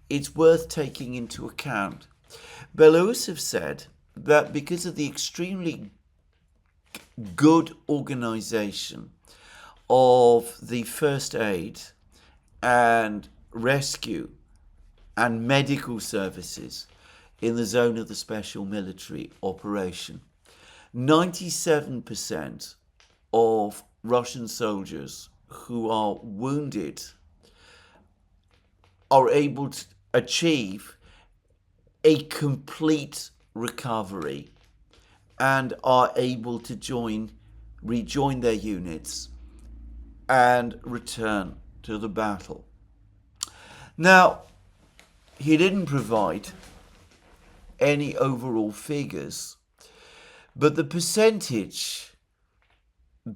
it's worth taking into account. Belousov said that because of the extremely good organization of the first aid and rescue and medical services in the zone of the special military operation, 97% of Russian soldiers who are wounded are able to achieve a complete recovery and are able to rejoin their units and return to the battle. Now, he didn't provide any overall figures, but the percentage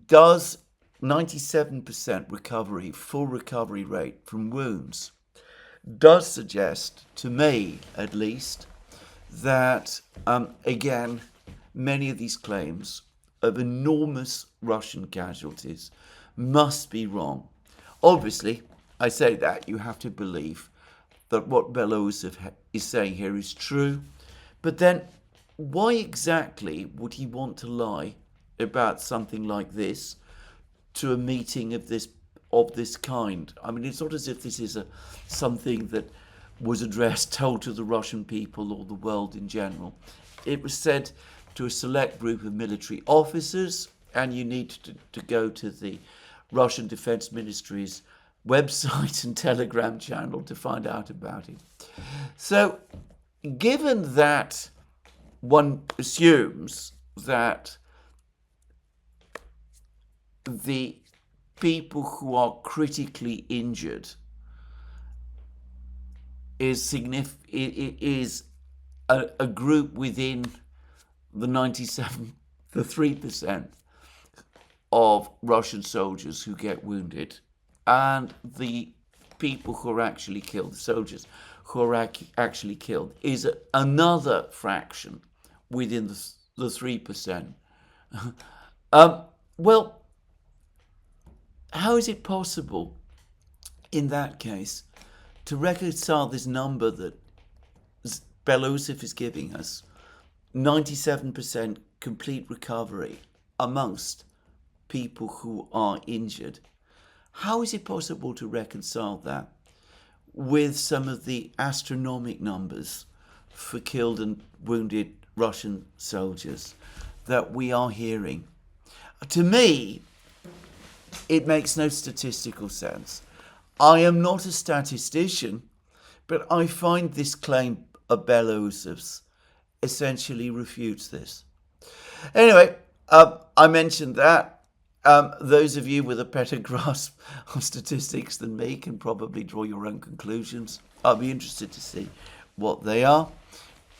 does 97% recovery, full recovery rate from wounds, does suggest, to me at least, that, again, many of these claims of enormous Russian casualties must be wrong. Obviously, I say that you have to believe that what Belousov is saying here is true, but then why exactly would he want to lie about something like this to a meeting of this kind? I mean, it's not as if this is something that was told to the Russian people or the world in general. It was said to a select group of military officers, and you need to go to the Russian Defense Ministry's website and Telegram channel to find out about it. So, given that one assumes that the people who are critically injured is a group within the 3% of Russian soldiers who get wounded, and the people who are actually killed, the soldiers who are actually killed, is another fraction within the 3%. Well, how is it possible in that case, to reconcile this number that Belousov is giving us, 97% complete recovery amongst people who are injured, how is it possible to reconcile that with some of the astronomical numbers for killed and wounded Russian soldiers that we are hearing? To me, it makes no statistical sense. I am not a statistician, but I find this claim of Belousov's essentially refutes this. Anyway, I mentioned that. Those of you with a better grasp of statistics than me can probably draw your own conclusions. I'll be interested to see what they are.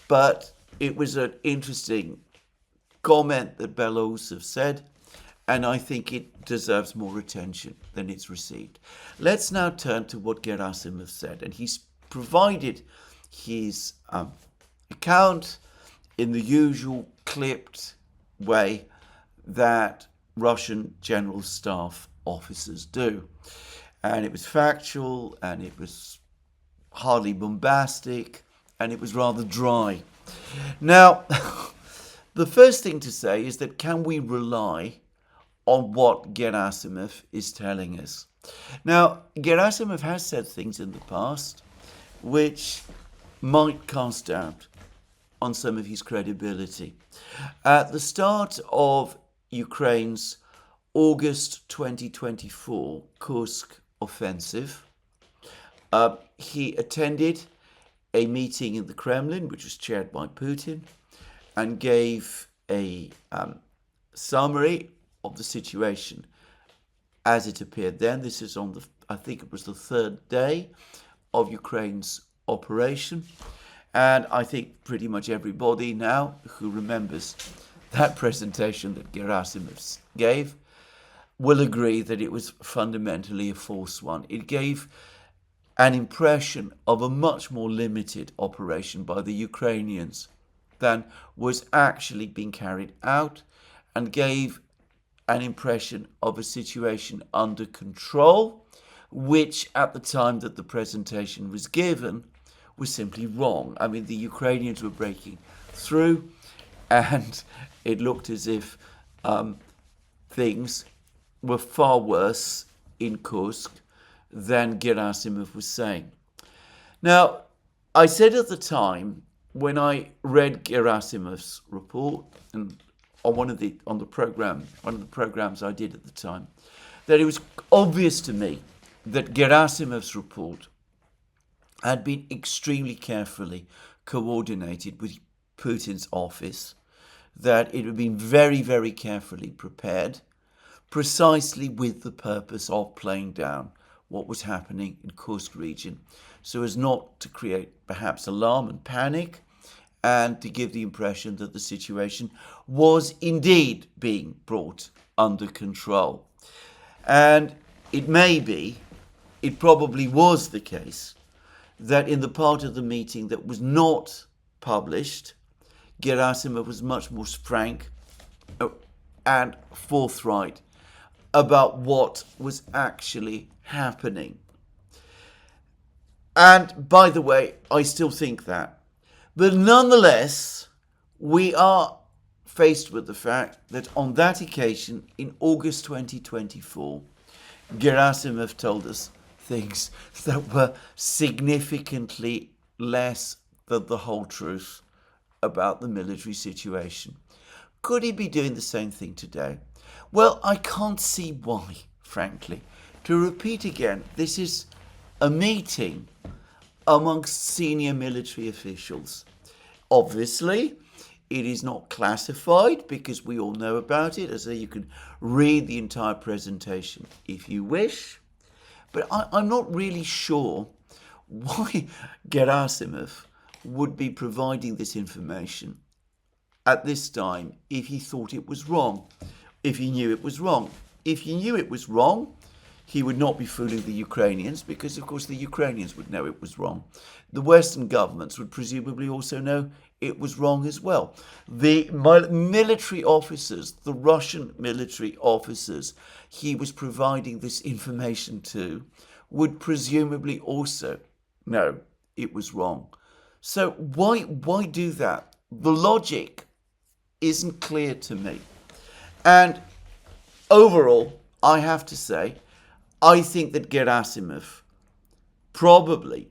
But it was an interesting comment that Belousov said, and I think it deserves more attention than it's received. Let's now turn to what Gerasimov said, and he's provided his account in the usual clipped way that Russian general staff officers do. And it was factual, and it was hardly bombastic, and it was rather dry. Now, the first thing to say is that can we rely on what Gerasimov is telling us? Now, Gerasimov has said things in the past which might cast doubt on some of his credibility. At the start of Ukraine's August 2024 Kursk offensive, he attended a meeting in the Kremlin, which was chaired by Putin, and gave a summary of the situation as it appeared then. This is on I think it was the third day of Ukraine's operation. And I think pretty much everybody now who remembers that presentation that Gerasimov gave will agree that it was fundamentally a false one. It gave an impression of a much more limited operation by the Ukrainians than was actually being carried out, and gave an impression of a situation under control, which at the time that the presentation was given was simply wrong. I mean, the Ukrainians were breaking through, and it looked as if things were far worse in Kursk than Gerasimov was saying. Now, I said at the time, when I read Gerasimov's report, and on one of the programs I did at the time, that it was obvious to me that Gerasimov's report had been extremely carefully coordinated with Putin's office, that it had been very, very carefully prepared, precisely with the purpose of playing down what was happening in Kursk region, so as not to create perhaps alarm and panic, and to give the impression that the situation was indeed being brought under control. And it probably was the case that in the part of the meeting that was not published, Gerasimov was much more frank and forthright about what was actually happening. And by the way, I still think that. But nonetheless, we are faced with the fact that on that occasion, in August 2024, Gerasimov told us things that were significantly less than the whole truth about the military situation. Could he be doing the same thing today? Well, I can't see why, frankly. To repeat again, this is a meeting amongst senior military officials. Obviously, it is not classified because we all know about it, as you can read the entire presentation if you wish. But I'm not really sure why Gerasimov would be providing this information at this time if he thought it was wrong, if he knew it was wrong. If he knew it was wrong, he would not be fooling the Ukrainians, because, of course, the Ukrainians would know it was wrong. The Western governments would presumably also know it was wrong as well. The military officers, the Russian military officers he was providing this information to, would presumably also know it was wrong. So why do that? The logic isn't clear to me. And overall, I have to say, I think that Gerasimov probably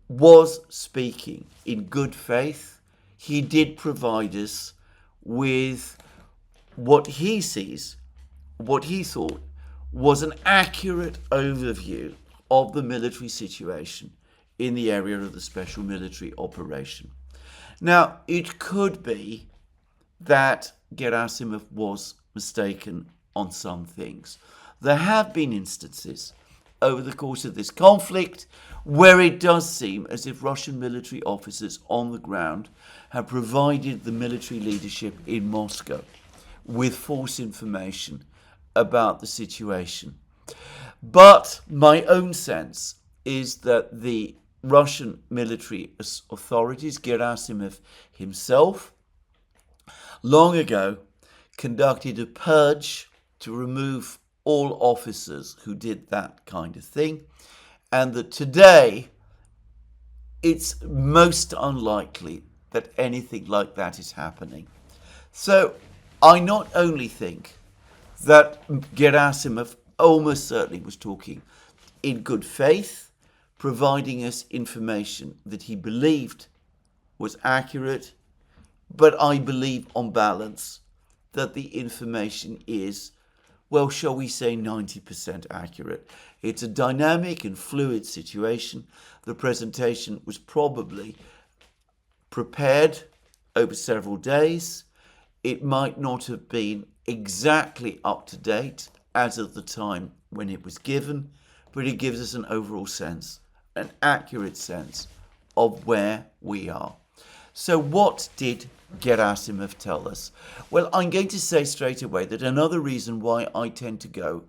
was speaking in good faith. He did provide us with what he sees, what he thought was an accurate overview of the military situation in the area of the special military operation. Now, it could be that Gerasimov was mistaken on some things. There have been instances over the course of this conflict where it does seem as if Russian military officers on the ground have provided the military leadership in Moscow with false information about the situation. But my own sense is that the Russian military authorities, Gerasimov himself, long ago conducted a purge to remove all officers who did that kind of thing, and that today it's most unlikely that anything like that is happening. So I not only think that Gerasimov almost certainly was talking in good faith, providing us information that he believed was accurate, but I believe on balance that the information is, well, shall we say 90% accurate. It's a dynamic and fluid situation. The presentation was probably prepared over several days. It might not have been exactly up to date as of the time when it was given, but it gives us an overall sense, an accurate sense of where we are. So what did Gerasimov tell us? Well, I'm going to say straight away that another reason why I tend to go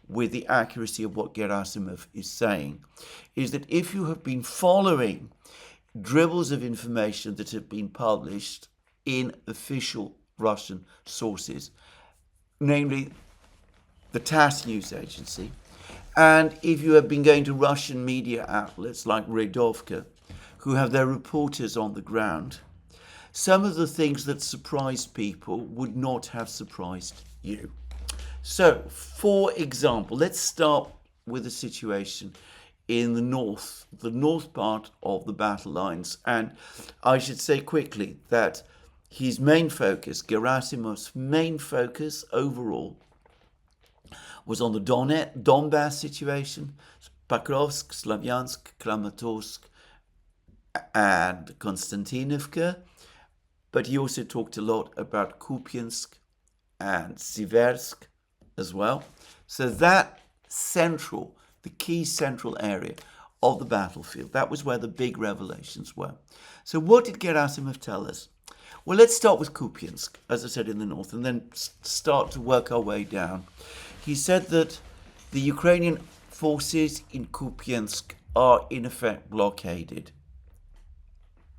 with the accuracy of what Gerasimov is saying is that if you have been following dribbles of information that have been published in official Russian sources, namely the TASS news agency, and if you have been going to Russian media outlets like Redovka, who have their reporters on the ground, some of the things that surprised people would not have surprised you. So, for example, let's start with the situation in the north part of the battle lines. And I should say quickly that his main focus, Gerasimov's main focus overall, was on the Donbass situation, Pokrovsk, Slavyansk, Kramatorsk, and Konstantinovka. But he also talked a lot about Kupiansk and Siversk as well. So that the key central area of the battlefield, that was where the big revelations were. So what did Gerasimov tell us? Well, let's start with Kupiansk, as I said, in the north, and then start to work our way down. He said that the Ukrainian forces in Kupiansk are in effect blockaded.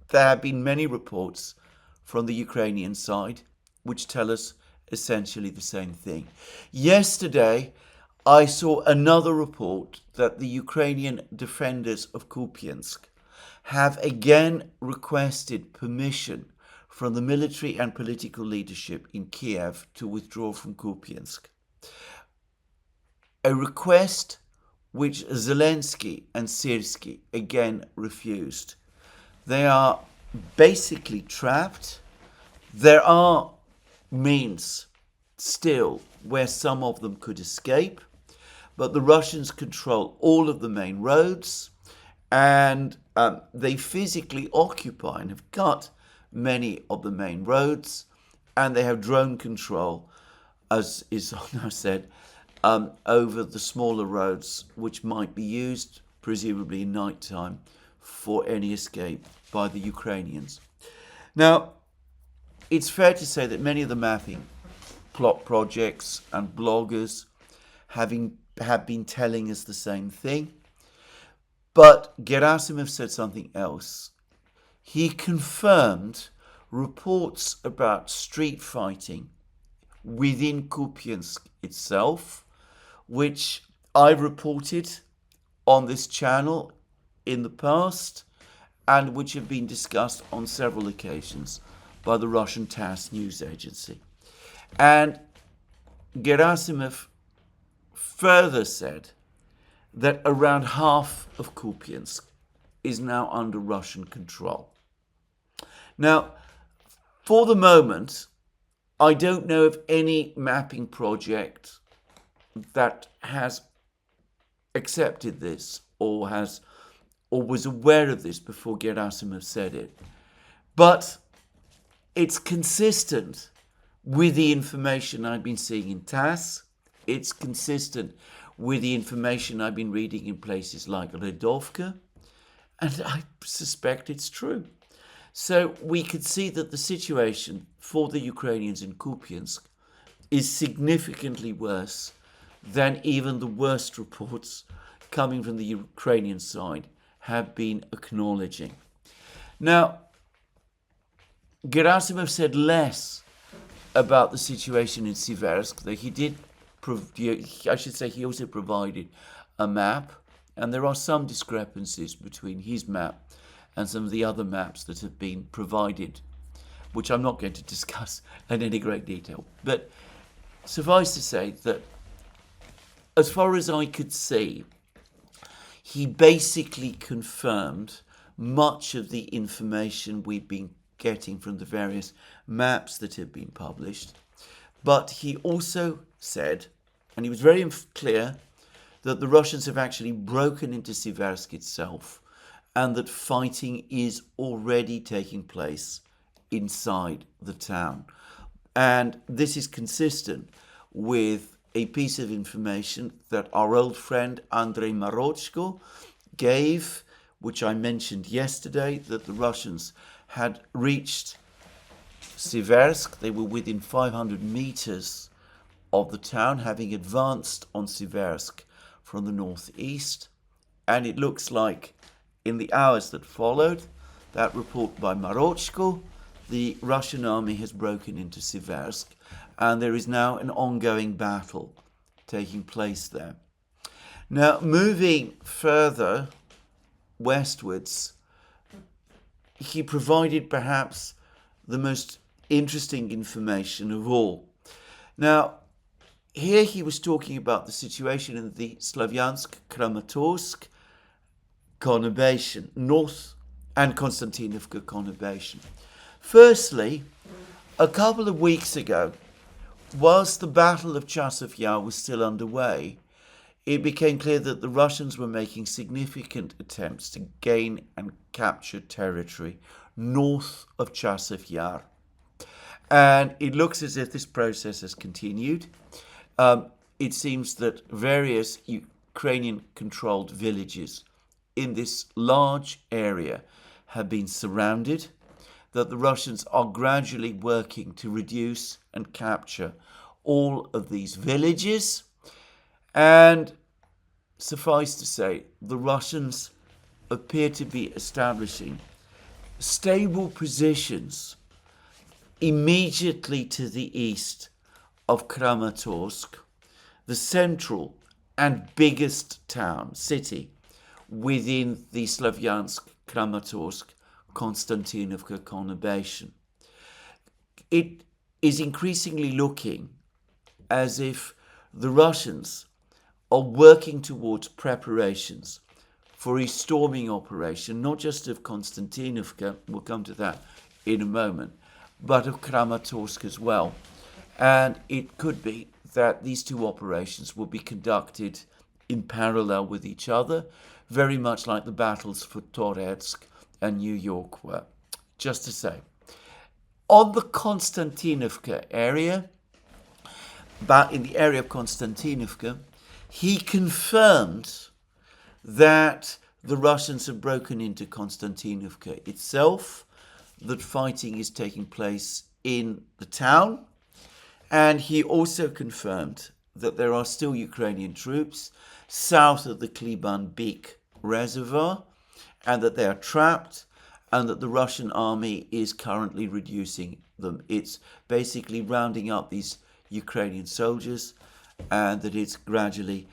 There have been many reports from the Ukrainian side which tell us essentially the same thing. Yesterday, I saw another report that the Ukrainian defenders of Kupiansk have again requested permission from the military and political leadership in Kiev to withdraw from Kupiansk. A request which Zelensky and Syrskyi again refused. They are basically trapped. There are means still where some of them could escape, but the Russians control all of the main roads, and they physically occupy and have cut many of the main roads, and they have drone control, as is now said, over the smaller roads, which might be used, presumably in night time, for any escape by the Ukrainians. Now, it's fair to say that many of the mapping plot projects and bloggers have been telling us the same thing, but Gerasimov said something else. He confirmed reports about street fighting within Kupiansk itself, which I reported on this channel in the past and which have been discussed on several occasions by the Russian TASS news agency. And Gerasimov further said that around half of Kupiansk is now under Russian control. Now, for the moment, I don't know of any mapping project that has accepted this or was aware of this before Gerasimov said it. But it's consistent with the information I've been seeing in TASS. It's consistent with the information I've been reading in places like Redovka, and I suspect it's true. So we could see that the situation for the Ukrainians in Kupiansk is significantly worse than even the worst reports coming from the Ukrainian side have been acknowledging. Now, Gerasimov said less about the situation in Siversk, though he did, he also provided a map, and there are some discrepancies between his map and some of the other maps that have been provided, which I'm not going to discuss in any great detail. But suffice to say that, as far as I could see, he basically confirmed much of the information we've been getting from the various maps that have been published. But he also said, and he was very clear, that the Russians have actually broken into Siversk itself and that fighting is already taking place inside the town. And this is consistent with a piece of information that our old friend Andriy gave, which I mentioned yesterday, that the Russians had reached Siversk. They were within 500 meters of the town, having advanced on Siversk from the northeast. And it looks like in the hours that followed that report by Marochko, the Russian army has broken into Siversk, and there is now an ongoing battle taking place there. Now, moving further westwards, he provided perhaps the most interesting information of all. Now, here he was talking about the situation in the Slavyansk-Kramatorsk conurbation, North and Konstantinovka conurbation. Firstly, a couple of weeks ago, whilst the Battle of Chasiv Yar was still underway, it became clear that the Russians were making significant attempts to gain and capture territory north of Chasiv Yar. And it looks as if this process has continued. It seems that various Ukrainian-controlled villages in this large area have been surrounded, that the Russians are gradually working to reduce and capture all of these villages. And suffice to say, the Russians appear to be establishing stable positions immediately to the east of Kramatorsk, the central and biggest city within the Slavyansk-Kramatorsk Konstantinovka conurbation. It is increasingly looking as if the Russians are working towards preparations for a storming operation, not just of Konstantinovka, we'll come to that in a moment, but of Kramatorsk as well. And it could be that these two operations will be conducted in parallel with each other, very much like the battles for Toretsk and New York were. Just to say, on the Konstantinovka area, but in the area of Konstantinovka, he confirmed that the Russians have broken into Konstantinovka itself, that fighting is taking place in the town, and he also confirmed that there are still Ukrainian troops south of the Kliban-Bik reservoir, and that they are trapped, and that the Russian army is currently reducing them. It's basically rounding up these Ukrainian soldiers, and that it's gradually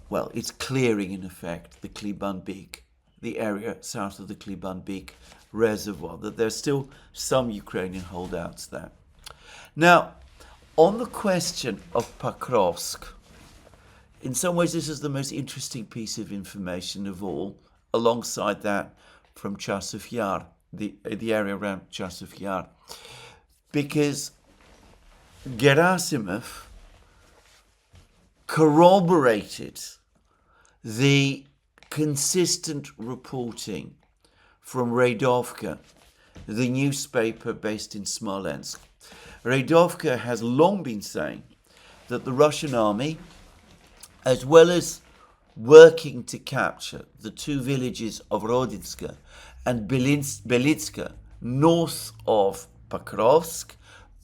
well, it's clearing in effect the Klibanbek, the area south of the Klibanbek reservoir, that there's still some Ukrainian holdouts there. Now, on the question of Pokrovsk, in some ways this is the most interesting piece of information of all, alongside that from Chasov Yar, the area around Chasov Yar, because Gerasimov corroborated the consistent reporting from Radovka, the newspaper based in Smolensk. Radovka has long been saying that the Russian army, as well as working to capture the two villages of Rodinska and Belitska north of Pokrovsk,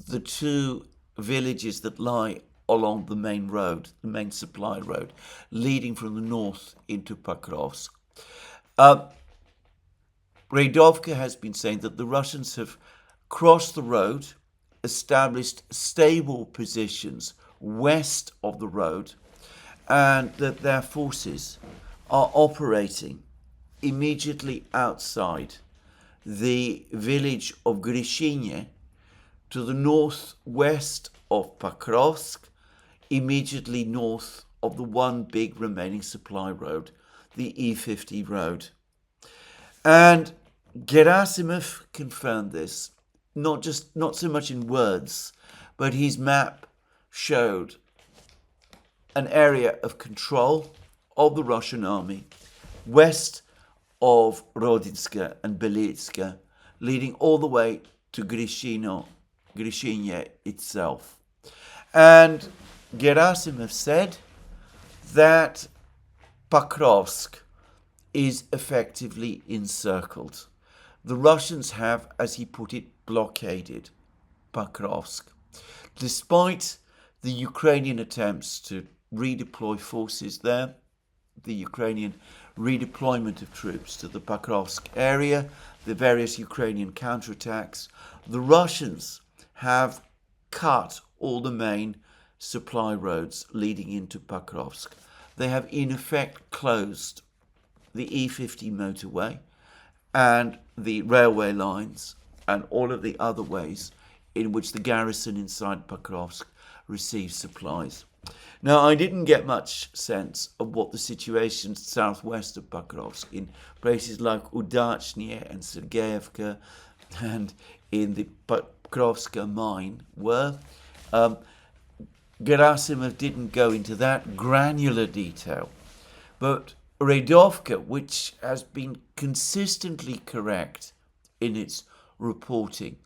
the two villages that lie along the main road, the main supply road, leading from the north into Pokrovsk. Radovka has been saying that the Russians have crossed the road, established stable positions west of the road, and that their forces are operating immediately outside the village of Grishine, to the northwest of Pokrovsk, immediately north of the one big remaining supply road, the E50 road. And Gerasimov confirmed this, not so much in words, but his map showed an area of control of the Russian army west of Rodinska and Belitska, leading all the way to Grishine itself. And Gerasimov said that Pokrovsk is effectively encircled. The Russians have, as he put it, blockaded Pokrovsk. Despite the Ukrainian attempts to redeploy forces there, the Ukrainian redeployment of troops to the Pokrovsk area, the various Ukrainian counterattacks, the Russians have cut all the main supply roads leading into Pokrovsk. They have in effect closed the E50 motorway and the railway lines and all of the other ways in which the garrison inside Pokrovsk receives supplies. Now, I didn't get much sense of what the situation southwest of Pokrovsk, in places like Udachny and Sergeyevka and in the Pokrovska mine were. Gerasimov didn't go into that granular detail. But Radovka, which has been consistently correct in its reporting,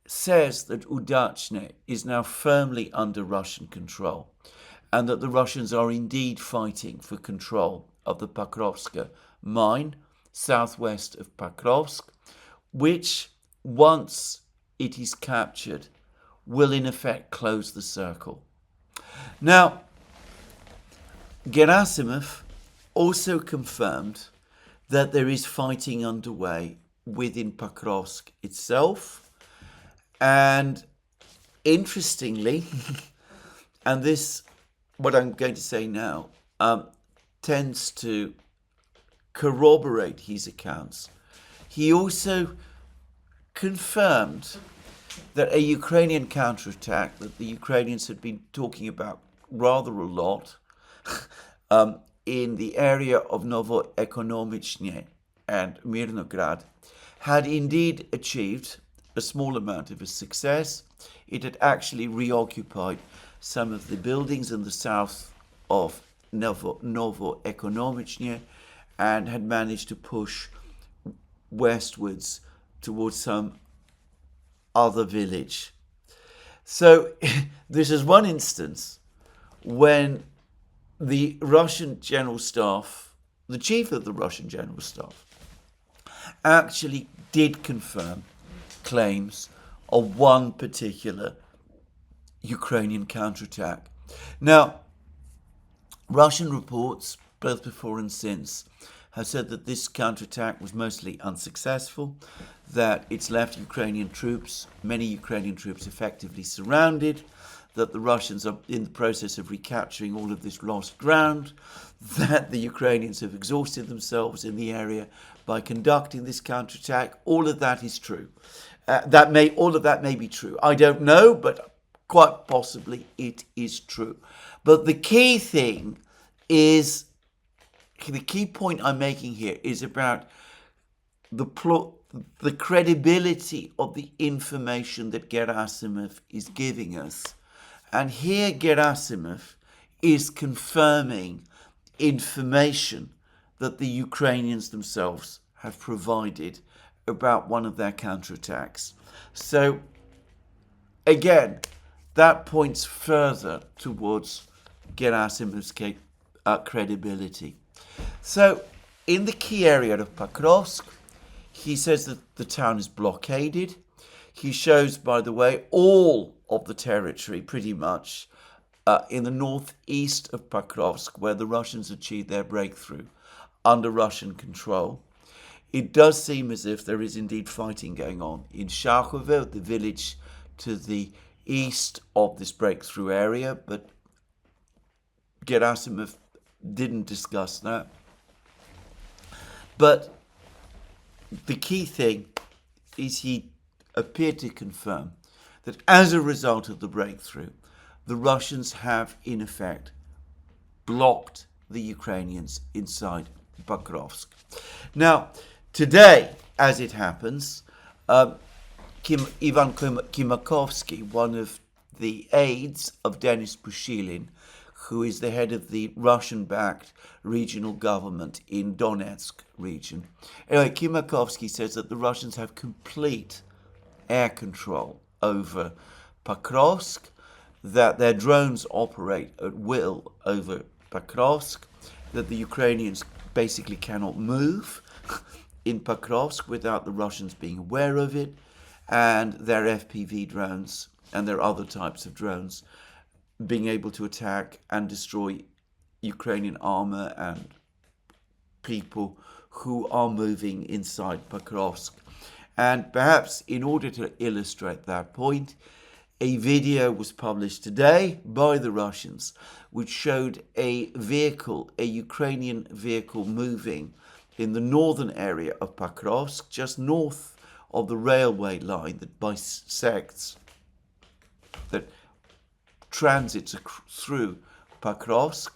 says that Udachny is now firmly under Russian control, and that the Russians are indeed fighting for control of the Pokrovska mine, southwest of Pokrovsk, which, once it is captured, will in effect close the circle. Now, Gerasimov also confirmed that there is fighting underway within Pokrovsk itself, and interestingly, and this, what I'm going to say now, tends to corroborate his accounts. He also confirmed that a Ukrainian counterattack that the Ukrainians had been talking about rather a lot in the area of Novoekonomichny and Mirnograd had indeed achieved a small amount of a success. It had actually reoccupied some of the buildings in the south of Novoekonomichny and had managed to push westwards towards some other village. So this is one instance when the Russian General Staff, the chief of the Russian General Staff, actually did confirm claims of one particular Ukrainian counterattack. Now, Russian reports, both before and since, have said that this counterattack was mostly unsuccessful, that it's left many Ukrainian troops effectively surrounded, that the Russians are in the process of recapturing all of this lost ground, that the Ukrainians have exhausted themselves in the area by conducting this counterattack. All of that is true. All of that may be true. I don't know, but quite possibly it is true. But the key thing is, the key point I'm making here is about the credibility of the information that Gerasimov is giving us. And here Gerasimov is confirming information that the Ukrainians themselves have provided about one of their counterattacks. So again, that points further towards Gerasimov's credibility. So in the key area of Pokrovsk, he says that the town is blockaded. He shows, by the way, all of the territory pretty much in the northeast of Pokrovsk, where the Russians achieved their breakthrough under Russian control. It does seem as if there is indeed fighting going on in Sharkovo, the village to the east of this breakthrough area, but Gerasimov didn't discuss that. But the key thing is he appeared to confirm that as a result of the breakthrough, the Russians have, in effect, blocked the Ukrainians inside Pokrovsk. Now, today, as it happens, Ivan Kimakovsky, one of the aides of Denis Pushilin, who is the head of the Russian-backed regional government in Donetsk region. Anyway, Kimakovsky says that the Russians have complete air control over Pokrovsk, that their drones operate at will over Pokrovsk, that the Ukrainians basically cannot move in Pokrovsk without the Russians being aware of it, and their FPV drones and their other types of drones being able to attack and destroy Ukrainian armor and people who are moving inside Pokrovsk. And perhaps in order to illustrate that point, a video was published today by the Russians which showed a vehicle, a Ukrainian vehicle, moving in the northern area of Pokrovsk, just north of the railway line that bisects, that transits through Pokrovsk.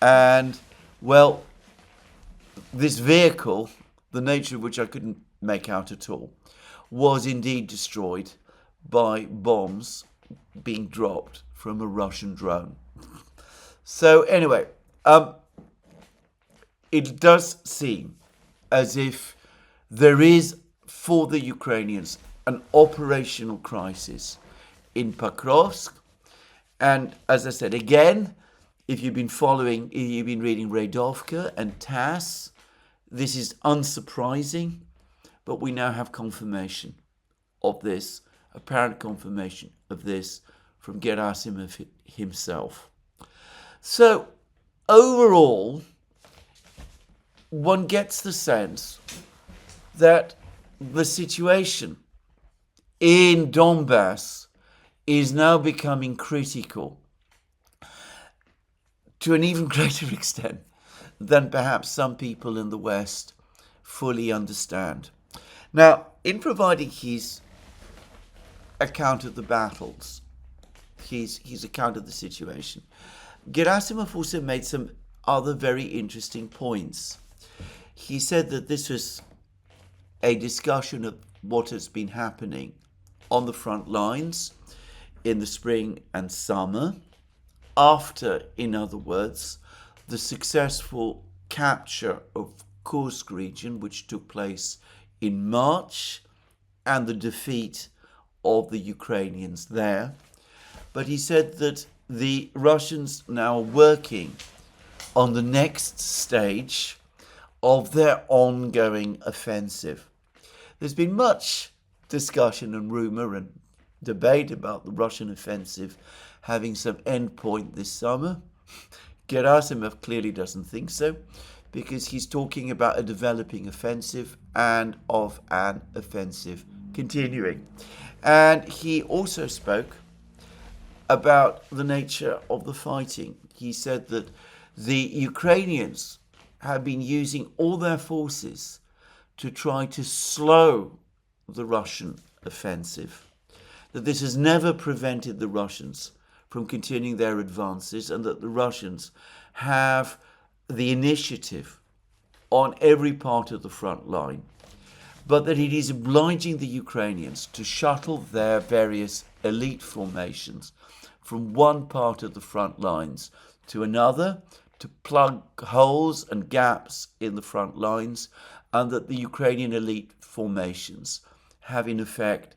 And, well, this vehicle, the nature of which I couldn't make out at all, was indeed destroyed by bombs being dropped from a Russian drone. So anyway, it does seem as if there is, for the Ukrainians, an operational crisis in Pokrovsk. And as I said, again, if you've been reading Radovka and TASS, this is unsurprising, but we now have confirmation of this, apparent confirmation of this from Gerasimov himself. So overall, one gets the sense that the situation in Donbass is now becoming critical to an even greater extent than perhaps some people in the West fully understand. Now, in providing his account of the battles, his account of the situation, Gerasimov also made some other very interesting points. He said that this was a discussion of what has been happening on the front lines in the spring and summer, after, in other words, the successful capture of Kursk region, which took place in March, and the defeat of the Ukrainians there. But he said that the Russians now are working on the next stage of their ongoing offensive. There's been much discussion and rumor and debate about the Russian offensive having some end point this summer. Gerasimov clearly doesn't think so, because he's talking about a developing offensive and of an offensive continuing. And he also spoke about the nature of the fighting. He said that the Ukrainians have been using all their forces to try to slow the Russian offensive, that this has never prevented the Russians from continuing their advances, and that the Russians have the initiative on every part of the front line, but that it is obliging the Ukrainians to shuttle their various elite formations from one part of the front lines to another, to plug holes and gaps in the front lines, and that the Ukrainian elite formations have in effect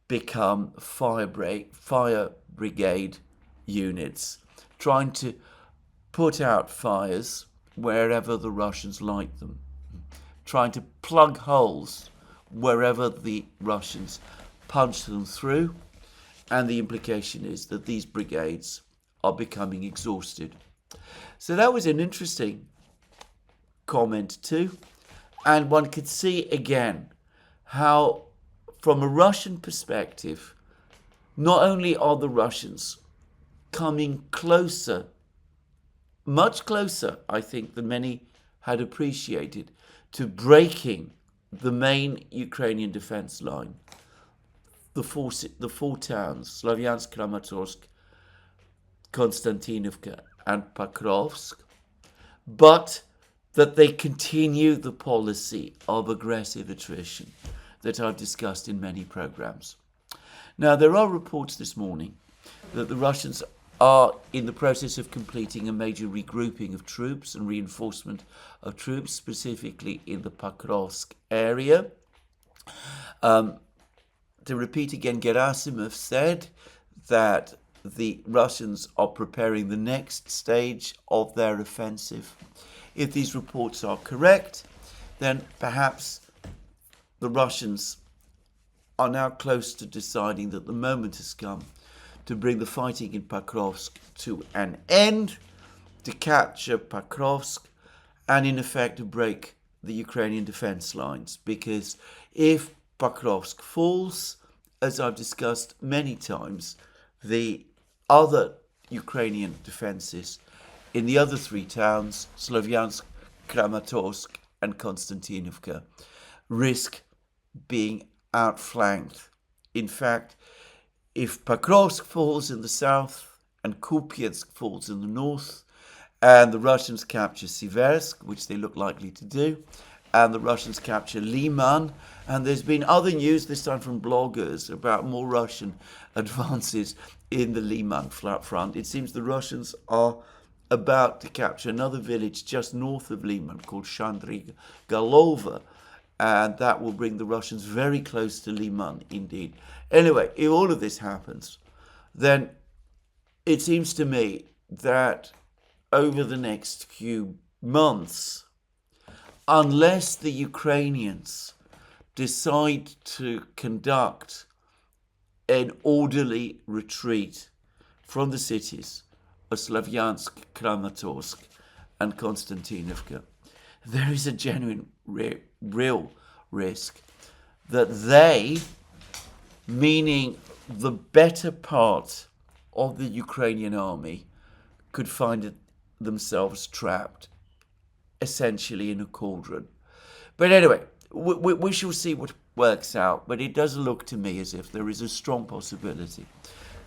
become fire brigade units, trying to put out fires wherever the Russians light them, trying to plug holes wherever the Russians punch them through, and the implication is that these brigades are becoming exhausted. So that was an interesting comment too, and one could see again how, from a Russian perspective, not only are the Russians coming closer, much closer, I think, than many had appreciated, to breaking the main Ukrainian defense line, the four towns, Slavyansk, Kramatorsk, Konstantinovka and Pokrovsk, but that they continue the policy of aggressive attrition that I've discussed in many programs. Now, there are reports this morning that the Russians are in the process of completing a major regrouping of troops and reinforcement of troops, specifically in the Pokrovsk area. To repeat again, Gerasimov said that the Russians are preparing the next stage of their offensive. If these reports are correct, then perhaps the Russians are now close to deciding that the moment has come to bring the fighting in Pokrovsk to an end, to capture Pokrovsk, and in effect to break the Ukrainian defense lines. Because if Pokrovsk falls, as I've discussed many times, the other Ukrainian defenses in the other three towns, Slavyansk, Kramatorsk and Konstantinovka, risk being outflanked. In fact, if Pokrovsk falls in the south and Kupiansk falls in the north, and the Russians capture Siversk, which they look likely to do, and the Russians capture Liman, and there's been other news, this time from bloggers, about more Russian advances in the Liman front. It seems the Russians are about to capture another village just north of Liman called Shandri Galova, and that will bring the Russians very close to Liman indeed. Anyway, if all of this happens, then it seems to me that over the next few months, unless the Ukrainians decide to conduct an orderly retreat from the cities of Slavyansk, Kramatorsk and Konstantinovka, there is a genuine real risk that they, meaning the better part of the Ukrainian army, could find themselves trapped essentially in a cauldron. But anyway, we shall see what works out, but it does look to me as if there is a strong possibility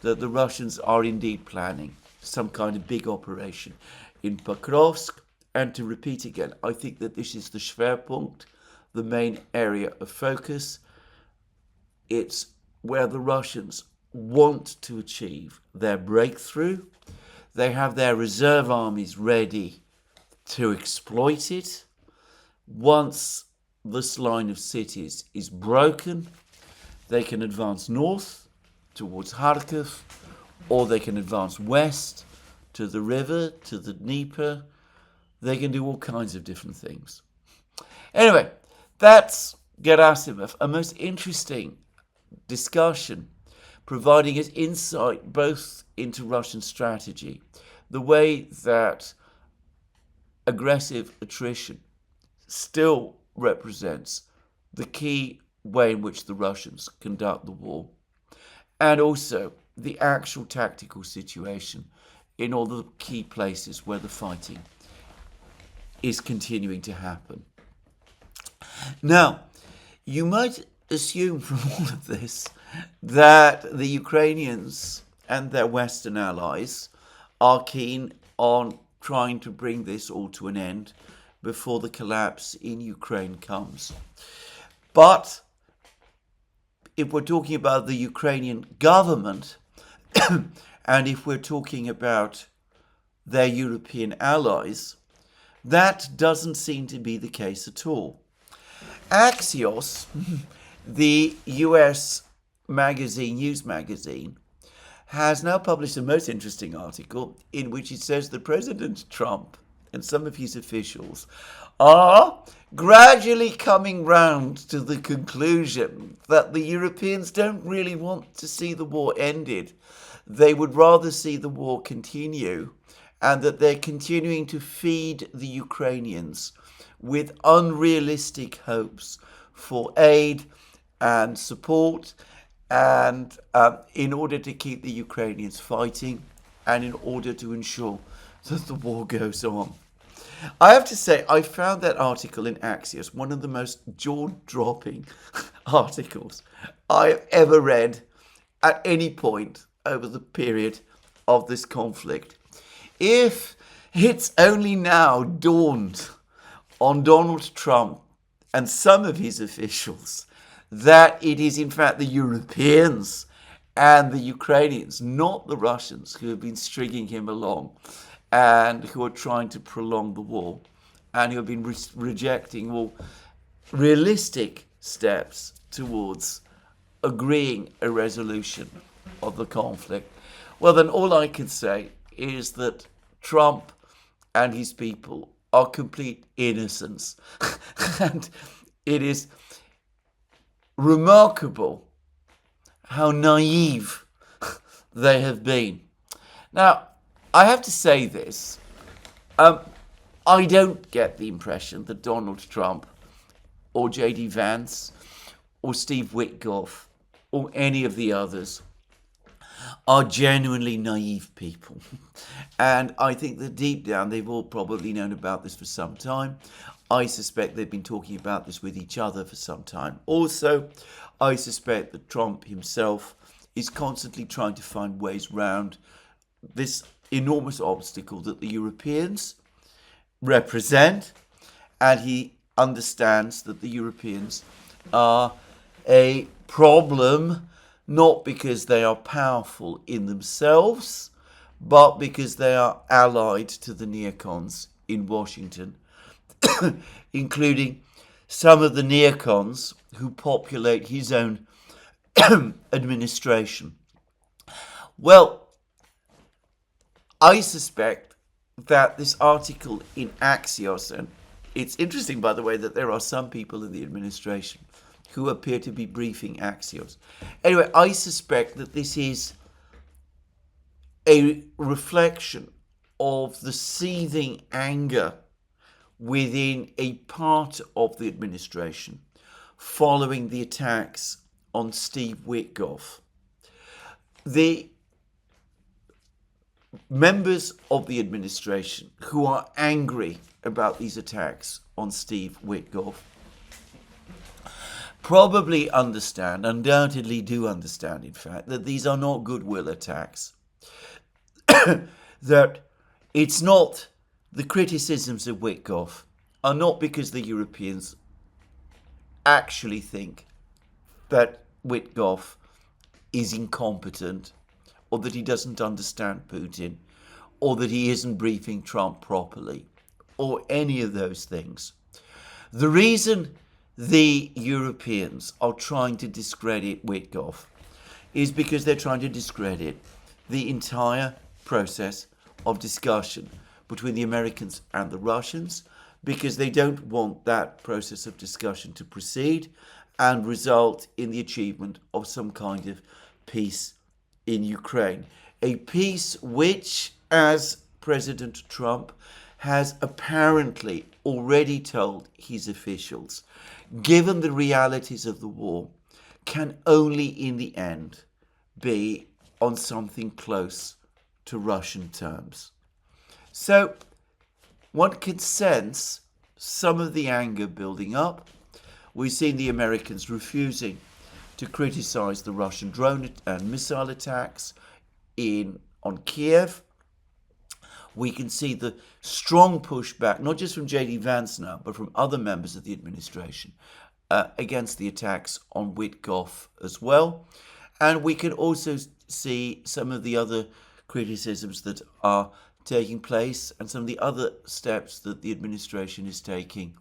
that the Russians are indeed planning some kind of big operation in Pokrovsk. And to repeat again, I think that this is the Schwerpunkt, the main area of focus. It's where the Russians want to achieve their breakthrough. They have their reserve armies ready to exploit it. Once this line of cities is broken, they can advance north towards Kharkiv, or they can advance west to the river, to the Dnieper. They can do all kinds of different things. Anyway, that's Gerasimov, a most interesting discussion, providing us insight both into Russian strategy, the way that aggressive attrition still represents the key way in which the Russians conduct the war, and also the actual tactical situation in all the key places where the fighting is continuing to happen. Now, you might assume from all of this that the Ukrainians and their Western allies are keen on trying to bring this all to an end before the collapse in Ukraine comes. But if we're talking about the Ukrainian government, and if we're talking about their European allies, that doesn't seem to be the case at all. Axios, the US news magazine, has now published a most interesting article in which it says that President Trump and some of his officials are gradually coming round to the conclusion that the Europeans don't really want to see the war ended. They would rather see the war continue, and that they're continuing to feed the Ukrainians with unrealistic hopes for aid and support, and in order to keep the Ukrainians fighting, and in order to ensure that the war goes on. I have to say, I found that article in Axios one of the most jaw-dropping articles I've ever read at any point over the period of this conflict. If it's only now dawned on Donald Trump and some of his officials that it is in fact the Europeans and the Ukrainians, not the Russians, who have been stringing him along and who are trying to prolong the war, and who have been rejecting all realistic steps towards agreeing a resolution of the conflict, well, then all I can say is that Trump and his people are complete innocents. And it is remarkable how naive they have been. Now, I have to say this. I don't get the impression that Donald Trump or J.D. Vance or Steve Witkoff or any of the others are genuinely naive people. And I think that deep down they've all probably known about this for some time. I suspect they've been talking about this with each other for some time. Also, I suspect that Trump himself is constantly trying to find ways round this enormous obstacle that the Europeans represent, and he understands that the Europeans are a problem not because they are powerful in themselves, but because they are allied to the neocons in Washington, including some of the neocons who populate his own administration. Well, I suspect that this article in Axios, and it's interesting, by the way, that there are some people in the administration who appear to be briefing Axios. Anyway, I suspect that this is a reflection of the seething anger within a part of the administration following the attacks on Steve Witkoff. The members of the administration who are angry about these attacks on Steve Witkoff probably understand, undoubtedly do understand, in fact, that these are not goodwill attacks. That it's not, the criticisms of Witkoff are not because the Europeans actually think that Witkoff is incompetent, or that he doesn't understand Putin, or that he isn't briefing Trump properly, or any of those things. The reason the Europeans are trying to discredit Witkoff is because they're trying to discredit the entire process of discussion between the Americans and the Russians, because they don't want that process of discussion to proceed and result in the achievement of some kind of peace in Ukraine. A peace which, as President Trump has apparently already told his officials, given the realities of the war, can only in the end be on something close to Russian terms. So one can sense some of the anger building up. We've seen the Americans refusing to criticize the Russian drone and missile attacks on Kiev. We can see the strong pushback, not just from J.D. Vance now, but from other members of the administration against the attacks on Witkoff as well. And we can also see some of the other criticisms that are taking place and some of the other steps that the administration is taking.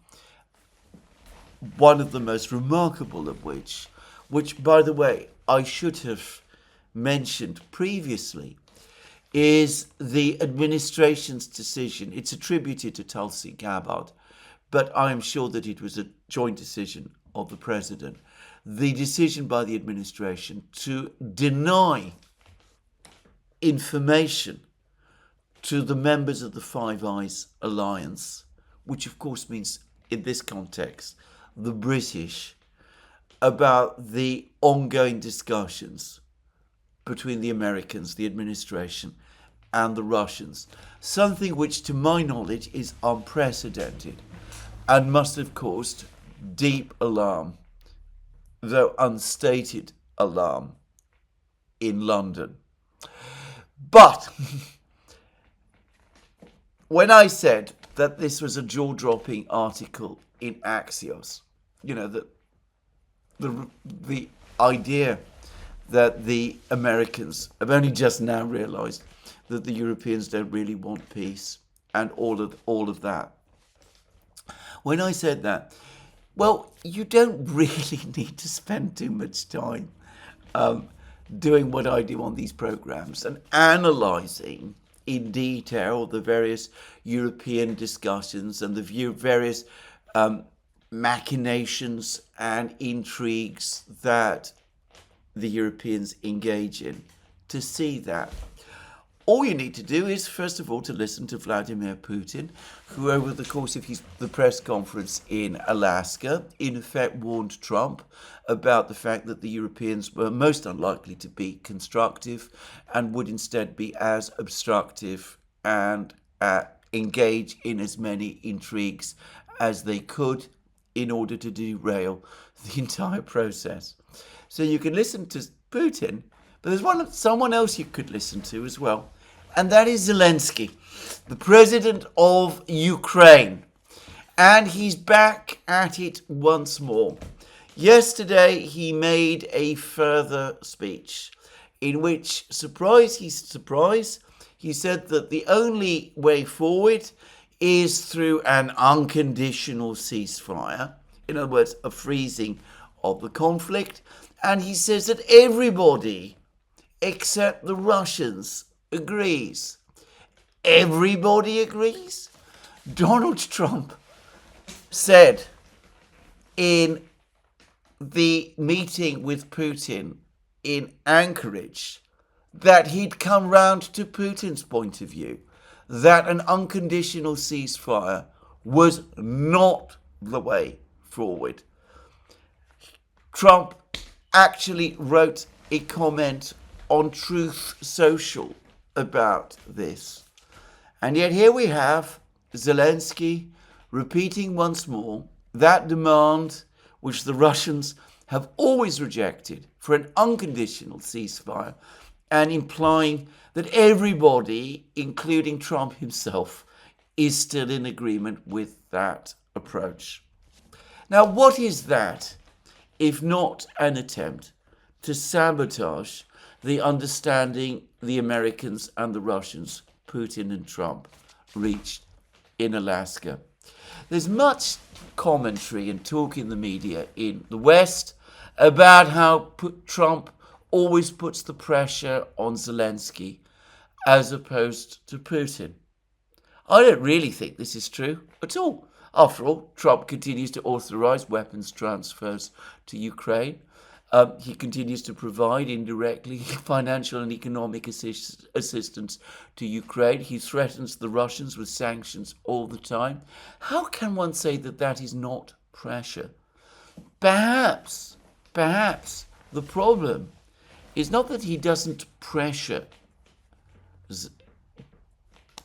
One of the most remarkable of which, by the way, I should have mentioned previously, is the administration's decision. It's attributed to Tulsi Gabbard, but I am sure that it was a joint decision of the president. The decision by the administration to deny information to the members of the Five Eyes alliance, which of course means in this context the British, about the ongoing discussions between the Americans, the administration, and the Russians. Something which, to my knowledge, is unprecedented and must have caused deep alarm, though unstated alarm, in London. But when I said that this was a jaw-dropping article in Axios, the idea that the Americans have only just now realized that the Europeans don't really want peace and all of that. When I said that, well, you don't really need to spend too much time doing what I do on these programs and analysing in detail the various European discussions and the various machinations and intrigues that the Europeans engage in to see that. All you need to do is, first of all, to listen to Vladimir Putin, who over the course of the press conference in Alaska, in effect warned Trump about the fact that the Europeans were most unlikely to be constructive and would instead be as obstructive and engage in as many intrigues as they could in order to derail the entire process. So you can listen to Putin, but there's someone else you could listen to as well, and that is Zelensky, the president of Ukraine. And he's back at it once more. Yesterday, he made a further speech in which, surprise, he said that the only way forward is through an unconditional ceasefire, in other words, a freezing of the conflict. And he says that everybody except the Russians agrees. Everybody agrees? Donald Trump said in the meeting with Putin in Anchorage that he'd come round to Putin's point of view, that an unconditional ceasefire was not the way forward. Trump actually wrote a comment on Truth Social about this. And yet here we have Zelensky repeating once more that demand which the Russians have always rejected for an unconditional ceasefire, and implying that everybody, including Trump himself, is still in agreement with that approach. Now, what is that if not an attempt to sabotage the understanding the Americans and the Russians, Putin and Trump, reached in Alaska? There's much commentary and talk in the media in the West about how Trump always puts the pressure on Zelensky as opposed to Putin. I don't really think this is true at all. After all, Trump continues to authorize weapons transfers to Ukraine. He continues to provide indirectly financial and economic assistance to Ukraine. He threatens the Russians with sanctions all the time. How can one say that that is not pressure? Perhaps the problem is not that he doesn't pressure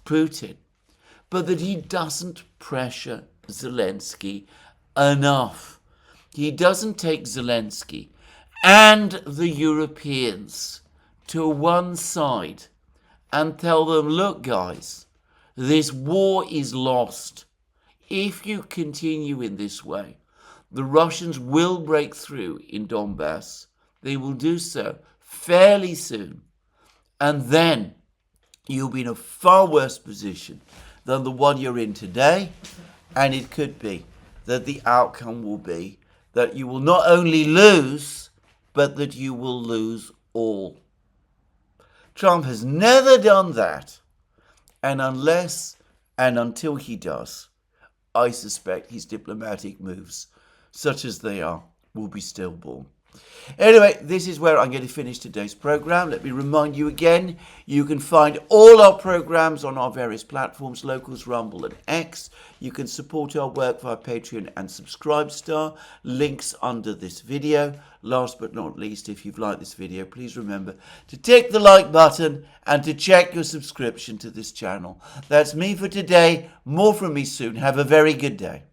Putin, but that he doesn't pressure Zelensky enough. He doesn't take Zelensky and the Europeans to one side and tell them, look guys, this war is lost. If you continue in this way, the Russians will break through in Donbass. They will do so fairly soon. And then you'll be in a far worse position than the one you're in today. And it could be that the outcome will be that you will not only lose, but that you will lose all. Trump has never done that. And unless and until he does, I suspect his diplomatic moves, such as they are, will be stillborn. Anyway, this is where I'm going to finish today's program. Let me remind you again, you can find all our programs on our various platforms, Locals, Rumble and X. You can support our work via Patreon and Subscribestar. Links under this video. Last but not least, if you've liked this video, please remember to tick the like button and to check your subscription to this channel. That's me for today. More from me soon. Have a very good day.